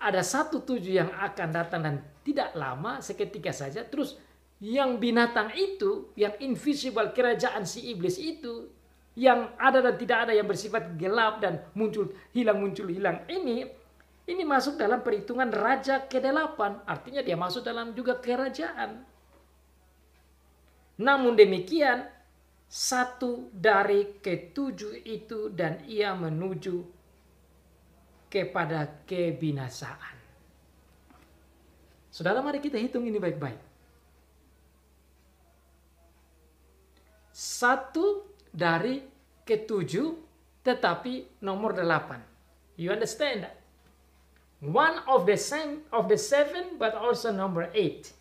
ada 1 7 yang akan datang dan tidak lama, seketika saja. Terus yang binatang itu, yang invisible, kerajaan si iblis itu, yang ada dan tidak ada, yang bersifat gelap dan muncul hilang, ini masuk dalam perhitungan raja ke-8. Artinya dia masuk dalam juga kerajaan. Namun demikian, 1 dari ke-7 itu dan ia menuju kepada kebinasaan. Saudara, mari kita hitung ini baik-baik. 1 dari ke-7 tetapi nomor 8. You understand that? One of the 7 but also number 8.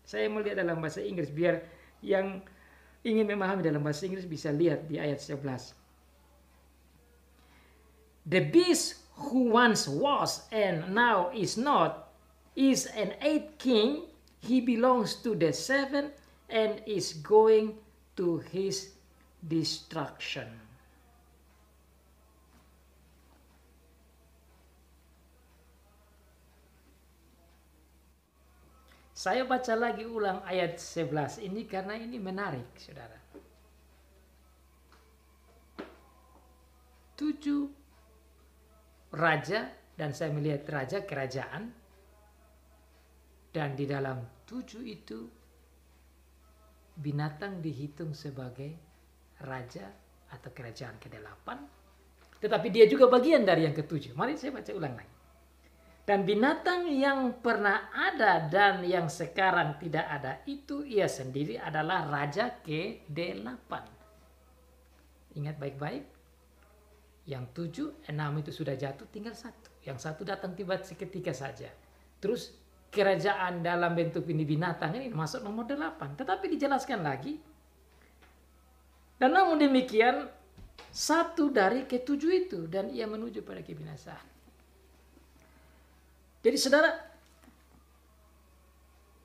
Saya mau lihat dalam bahasa Inggris biar yang ingin memahami dalam bahasa Inggris bisa lihat di ayat 11. The beast who once was and now is not is an 8th king. He belongs to the 7 and is going to his destruction. Saya baca lagi ulang ayat 11 ini karena ini menarik, saudara. 7 raja, dan saya melihat raja kerajaan, dan di dalam 7 itu binatang dihitung sebagai raja atau kerajaan ke-8, tetapi dia juga bagian dari yang ke-7. Mari saya baca ulang lagi. Dan binatang yang pernah ada dan yang sekarang tidak ada itu, ia sendiri adalah raja ke-8. Ingat baik-baik. Yang 7, 6 itu sudah jatuh, tinggal 1. Yang 1 datang tiba seketika saja. Terus kerajaan dalam bentuk ini binatang ini masuk nomor 8. Tetapi dijelaskan lagi. Dan namun demikian, 1 dari ke-7 itu dan ia menuju pada kebinasaan. Jadi saudara,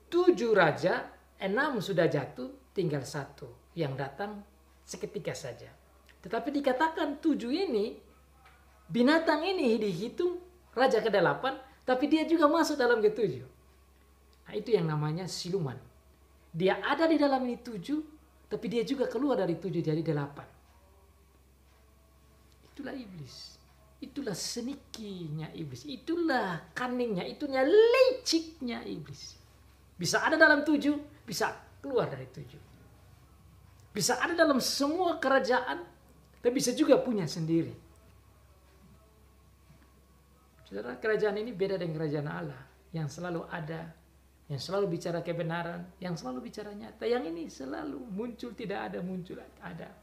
7 raja, 6 sudah jatuh, tinggal 1 yang datang seketika saja. Tetapi dikatakan 7 ini, binatang ini dihitung raja ke-8, tapi dia juga masuk dalam ke-7. Nah, itu yang namanya siluman. Dia ada di dalam ini 7, tapi dia juga keluar dari 7 jadi 8. Itulah iblis. Itulah senikinya iblis. Itulah cunningnya, itunya liciknya iblis. Bisa ada dalam 7, bisa keluar dari 7. Bisa ada dalam semua kerajaan, tapi bisa juga punya sendiri. Saudara, kerajaan ini beda dengan kerajaan Allah. Yang selalu ada, yang selalu bicara kebenaran, yang selalu bicara nyata. Yang ini selalu muncul, tidak ada, muncul, ada.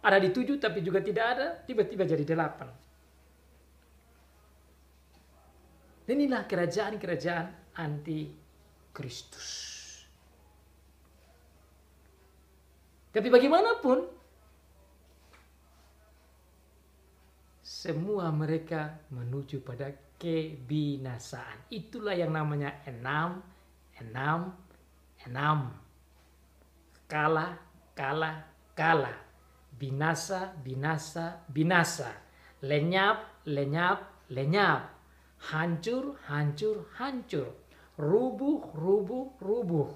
Ada di 7 tapi juga tidak ada, tiba-tiba jadi 8. Inilah kerajaan-kerajaan anti-Kristus. Tapi bagaimanapun, semua mereka menuju pada kebinasaan. Itulah yang namanya 6. Kalah. Binasa. Lenyap. Hancur. Rubuh.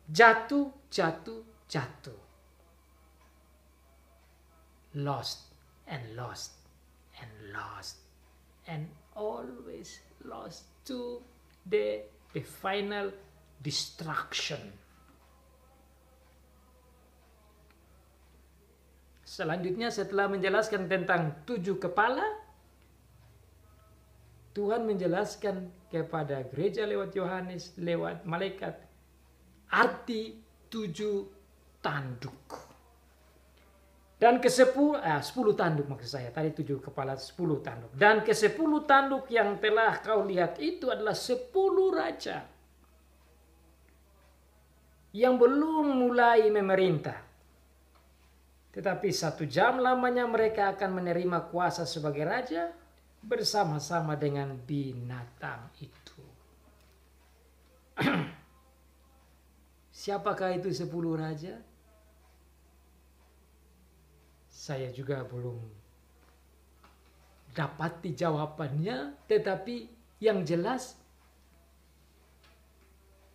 Jatuh. Lost. And always lost to the final destruction. Selanjutnya setelah menjelaskan tentang 7 kepala, Tuhan menjelaskan kepada gereja lewat Yohanes, lewat malaikat, arti 7 tanduk. Dan ke-10, 10 tanduk maksud saya. Tadi 7 kepala, 10 tanduk. Dan ke-10 tanduk yang telah kau lihat itu adalah 10 raja yang belum mulai memerintah. Tetapi 1 jam lamanya mereka akan menerima kuasa sebagai raja bersama-sama dengan binatang itu. Siapakah itu 10 raja? Saya juga belum dapati jawabannya, tetapi yang jelas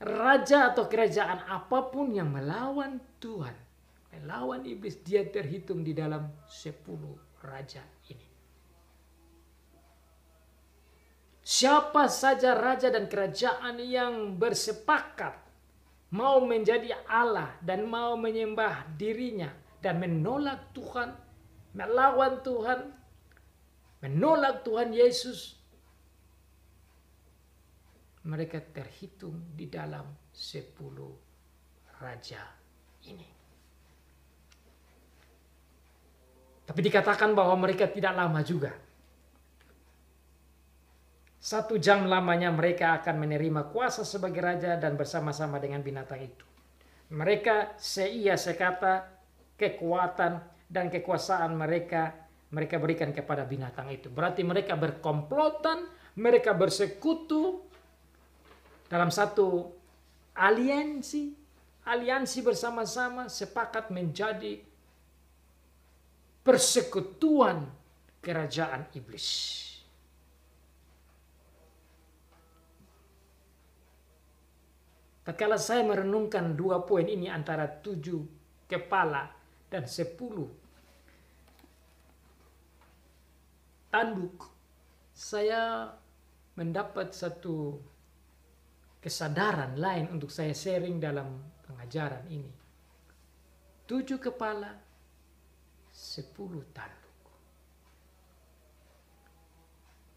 raja atau kerajaan apapun yang melawan Tuhan, melawan iblis, dia terhitung di dalam 10 raja ini. Siapa saja raja dan kerajaan yang bersepakat mau menjadi Allah dan mau menyembah dirinya dan menolak Tuhan, melawan Tuhan, menolak Tuhan Yesus, mereka terhitung di dalam 10 raja ini. Tapi dikatakan bahwa mereka tidak lama juga. 1 jam lamanya mereka akan menerima kuasa sebagai raja dan bersama-sama dengan binatang itu. Mereka seia sekata kekuatan dan kekuasaan mereka berikan kepada binatang itu. Berarti mereka berkomplotan, mereka bersekutu dalam satu aliansi bersama-sama, sepakat menjadi persekutuan kerajaan iblis. Tatkala saya merenungkan 2 poin ini antara 7 kepala dan 10 tanduk, saya mendapat satu kesadaran lain untuk saya sharing dalam pengajaran ini. 7 kepala, 10 tanduk.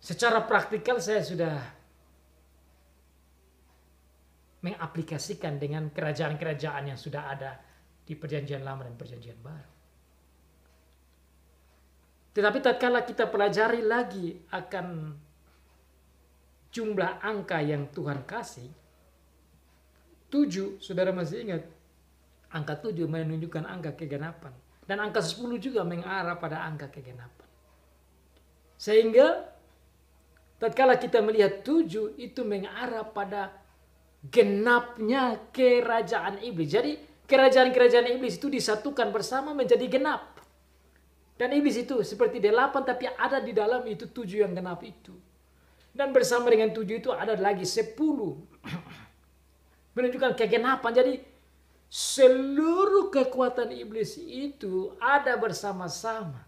Secara praktikal saya sudah mengaplikasikan dengan kerajaan-kerajaan yang sudah ada di Perjanjian Lama dan Perjanjian Baru. Tetapi tatkala kita pelajari lagi akan jumlah angka yang Tuhan kasih, 7, saudara masih ingat, angka 7 menunjukkan angka kegenapan. Dan angka 10 juga mengarah pada angka kegenapan. Sehingga tatkala kita melihat 7 itu mengarah pada genapnya kerajaan iblis. Jadi kerajaan-kerajaan iblis itu disatukan bersama menjadi genap. Dan iblis itu seperti 8 tapi ada di dalam itu 7 yang genap itu. Dan bersama dengan 7 itu ada lagi 10. Menunjukkan kegenapan. Jadi seluruh kekuatan iblis itu ada bersama-sama.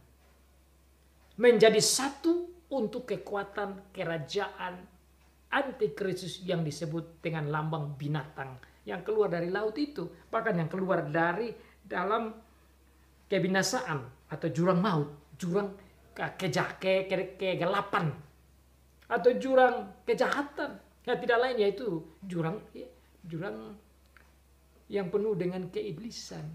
Menjadi satu untuk kekuatan kerajaan antikristus yang disebut dengan lambang binatang. Yang keluar dari laut itu. Bahkan yang keluar dari dalam kebinasaan atau jurang maut. Jurang kegelapan. Atau jurang kejahatan. Ya, tidak lain yaitu jurang yang penuh dengan keiblisan.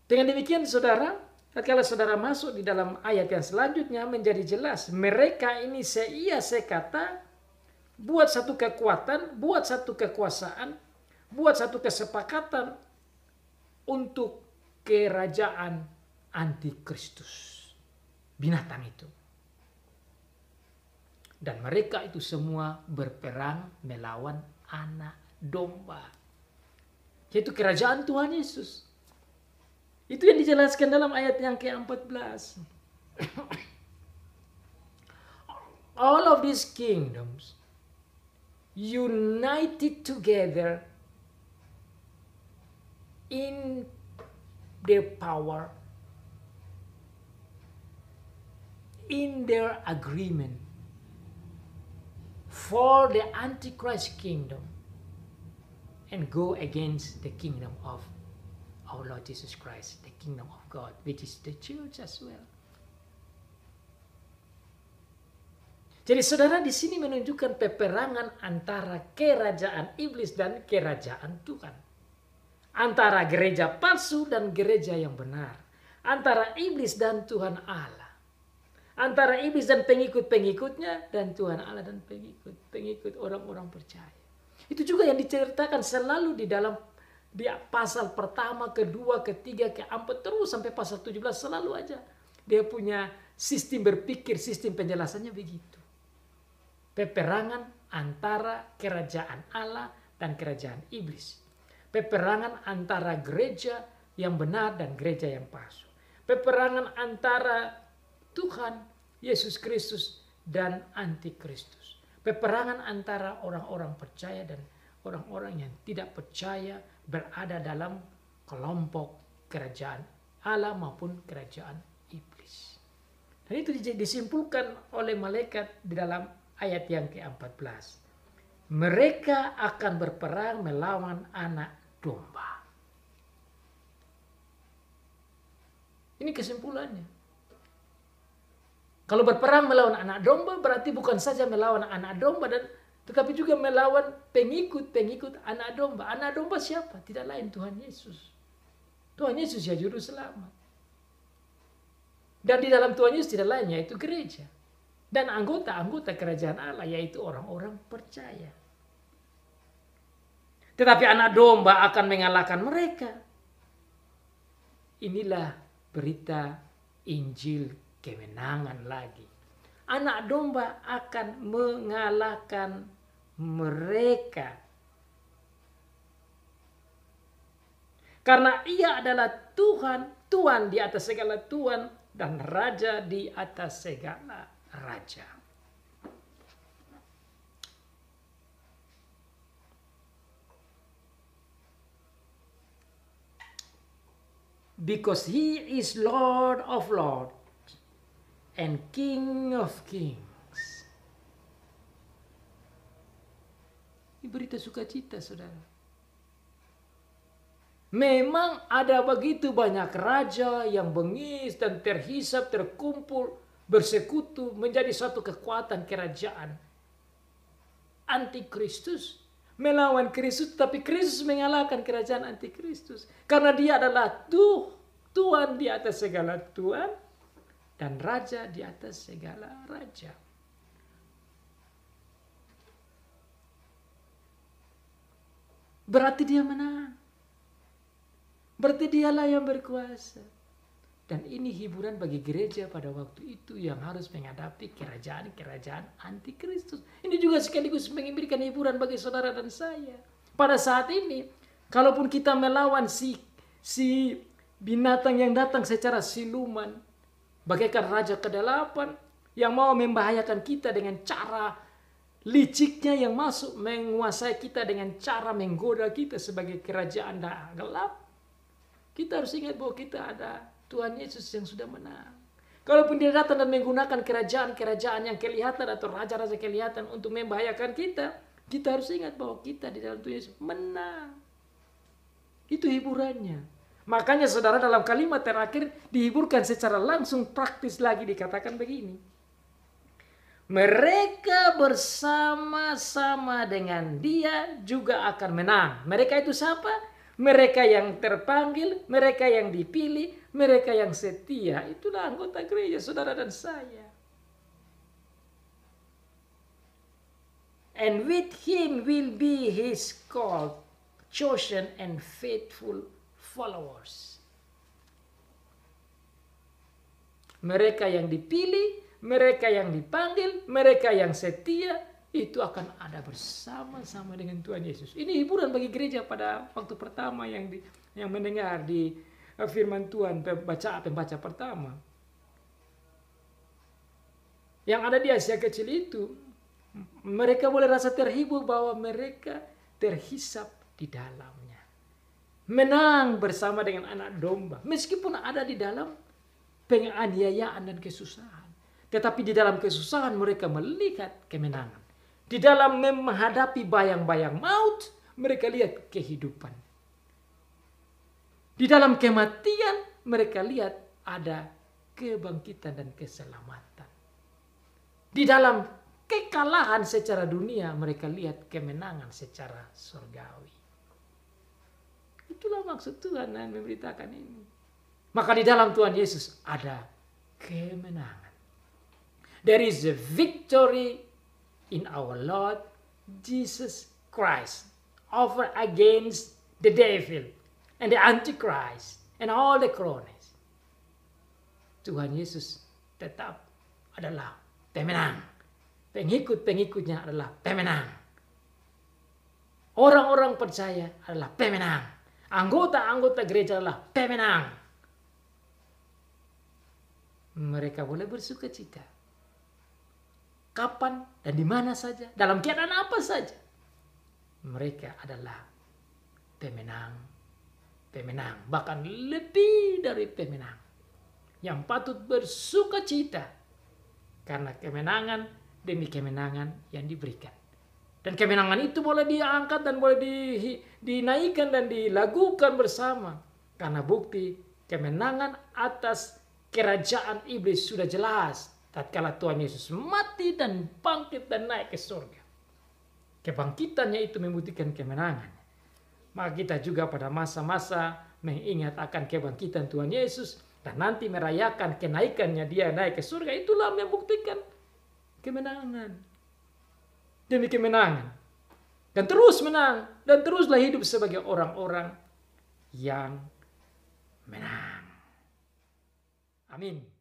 Dengan demikian saudara, tatkala saudara masuk di dalam ayat yang selanjutnya menjadi jelas. Mereka ini seia sekata, buat satu kekuatan, buat satu kekuasaan, buat satu kesepakatan untuk kerajaan antikristus. Binatang itu. Dan mereka itu semua berperang melawan anak domba. Yaitu kerajaan Tuhan Yesus. Itu yang dijelaskan dalam ayat yang ke-14. All of these kingdoms united together in their power, in their agreement for the Antichrist kingdom and go against the kingdom of our Lord Jesus Christ, the kingdom of God, which is the church as well. Jadi saudara di sini menunjukkan peperangan antara kerajaan iblis dan kerajaan Tuhan. Antara gereja palsu dan gereja yang benar. Antara iblis dan Tuhan Allah. Antara iblis dan pengikut-pengikutnya dan Tuhan Allah dan pengikut orang-orang percaya. Itu juga yang diceritakan selalu di dalam pasal pertama, kedua, ketiga, keempat, terus sampai pasal 17 selalu aja. Dia punya sistem berpikir, sistem penjelasannya begitu. Peperangan antara kerajaan Allah dan kerajaan iblis. Peperangan antara gereja yang benar dan gereja yang palsu. Peperangan antara Tuhan Yesus Kristus dan antikristus. Peperangan antara orang-orang percaya dan orang-orang yang tidak percaya berada dalam kelompok kerajaan Allah maupun kerajaan iblis. Dan itu disimpulkan oleh malaikat di dalam ayat yang ke-14. Mereka akan berperang melawan anak domba. Ini kesimpulannya. Kalau berperang melawan anak domba berarti bukan saja melawan anak domba tetapi juga melawan pengikut-pengikut anak domba. Anak domba siapa? Tidak lain Tuhan Yesus. Tuhan Yesus ya juru selamat. Dan di dalam Tuhan Yesus tidak lain yaitu gereja. Dan anggota-anggota kerajaan Allah yaitu orang-orang percaya. Tetapi anak domba akan mengalahkan mereka. Inilah berita Injil kemenangan lagi. Anak domba akan mengalahkan mereka. Karena ia adalah Tuhan, Tuhan di atas segala Tuhan dan Raja di atas segala Raja. Because he is Lord of Lords and King of Kings. Ini berita sukacita, saudara. Memang ada begitu banyak raja yang bengis dan terhisap, terkumpul, bersekutu menjadi suatu kekuatan kerajaan antikristus melawan Kristus, tapi Kristus mengalahkan kerajaan antikristus karena dia adalah Tuhan di atas segala Tuhan dan Raja di atas segala Raja. Berarti dia menang. Berarti dialah yang berkuasa. Dan ini hiburan bagi gereja pada waktu itu yang harus menghadapi kerajaan-kerajaan antikristus. Ini juga sekaligus memberikan hiburan bagi saudara dan saya. Pada saat ini, kalaupun kita melawan si binatang yang datang secara siluman, bagaikan raja ke-8 yang mau membahayakan kita dengan cara liciknya yang masuk menguasai kita dengan cara menggoda kita sebagai kerajaan gelap. Kita harus ingat bahwa kita ada Tuhan Yesus yang sudah menang. Kalaupun dia datang dan menggunakan kerajaan-kerajaan yang kelihatan atau raja-raja kelihatan untuk membahayakan kita, kita harus ingat bahwa kita di dalam Tuhan Yesus menang. Itu hiburannya. Makanya saudara dalam kalimat terakhir dihiburkan secara langsung praktis lagi dikatakan begini. Mereka bersama-sama dengan dia juga akan menang. Mereka itu siapa? Mereka yang terpanggil, mereka yang dipilih, mereka yang setia. Itulah anggota gereja, saudara dan saya. And with him will be his called, chosen and faithful followers. Mereka yang dipilih, mereka yang dipanggil, mereka yang setia, itu akan ada bersama-sama dengan Tuhan Yesus. Ini hiburan bagi gereja pada waktu pertama yang mendengar di firman Tuhan pembaca pertama. Yang ada di Asia kecil itu, mereka boleh rasa terhibur bahwa mereka terhisap di dalamnya. Menang bersama dengan anak domba. Meskipun ada di dalam penganiayaan dan kesusahan. Tetapi di dalam kesusahan mereka melihat kemenangan. Di dalam menghadapi bayang-bayang maut, mereka lihat kehidupan. Di dalam kematian, mereka lihat ada kebangkitan dan keselamatan. Di dalam kekalahan secara dunia, mereka lihat kemenangan secara surgawi. Itulah maksud Tuhan yang memberitakan ini. Maka di dalam Tuhan Yesus ada kemenangan. There is a victory in our Lord Jesus Christ over against the devil and the Antichrist and all the cronies. Tuhan Yesus tetap adalah pemenang. Pengikut-pengikutnya adalah pemenang. Orang-orang percaya adalah pemenang. Anggota-anggota gereja adalah pemenang. Mereka boleh bersuka cita. Kapan dan di mana saja, dalam keadaan apa saja. Mereka adalah pemenang. Pemenang, bahkan lebih dari pemenang. Yang patut bersuka cita. Karena kemenangan demi kemenangan yang diberikan. Dan kemenangan itu boleh diangkat dan boleh dinaikkan dan dilakukan bersama. Karena bukti kemenangan atas kerajaan iblis sudah jelas. Tatkala Tuhan Yesus mati dan bangkit dan naik ke surga. Kebangkitannya itu membuktikan kemenangan. Maka kita juga pada masa-masa mengingat akan kebangkitan Tuhan Yesus. Dan nanti merayakan kenaikannya dia naik ke surga. Itulah membuktikan kemenangan. Demi kemenangan. Dan terus menang. Dan teruslah hidup sebagai orang-orang yang menang. Amin.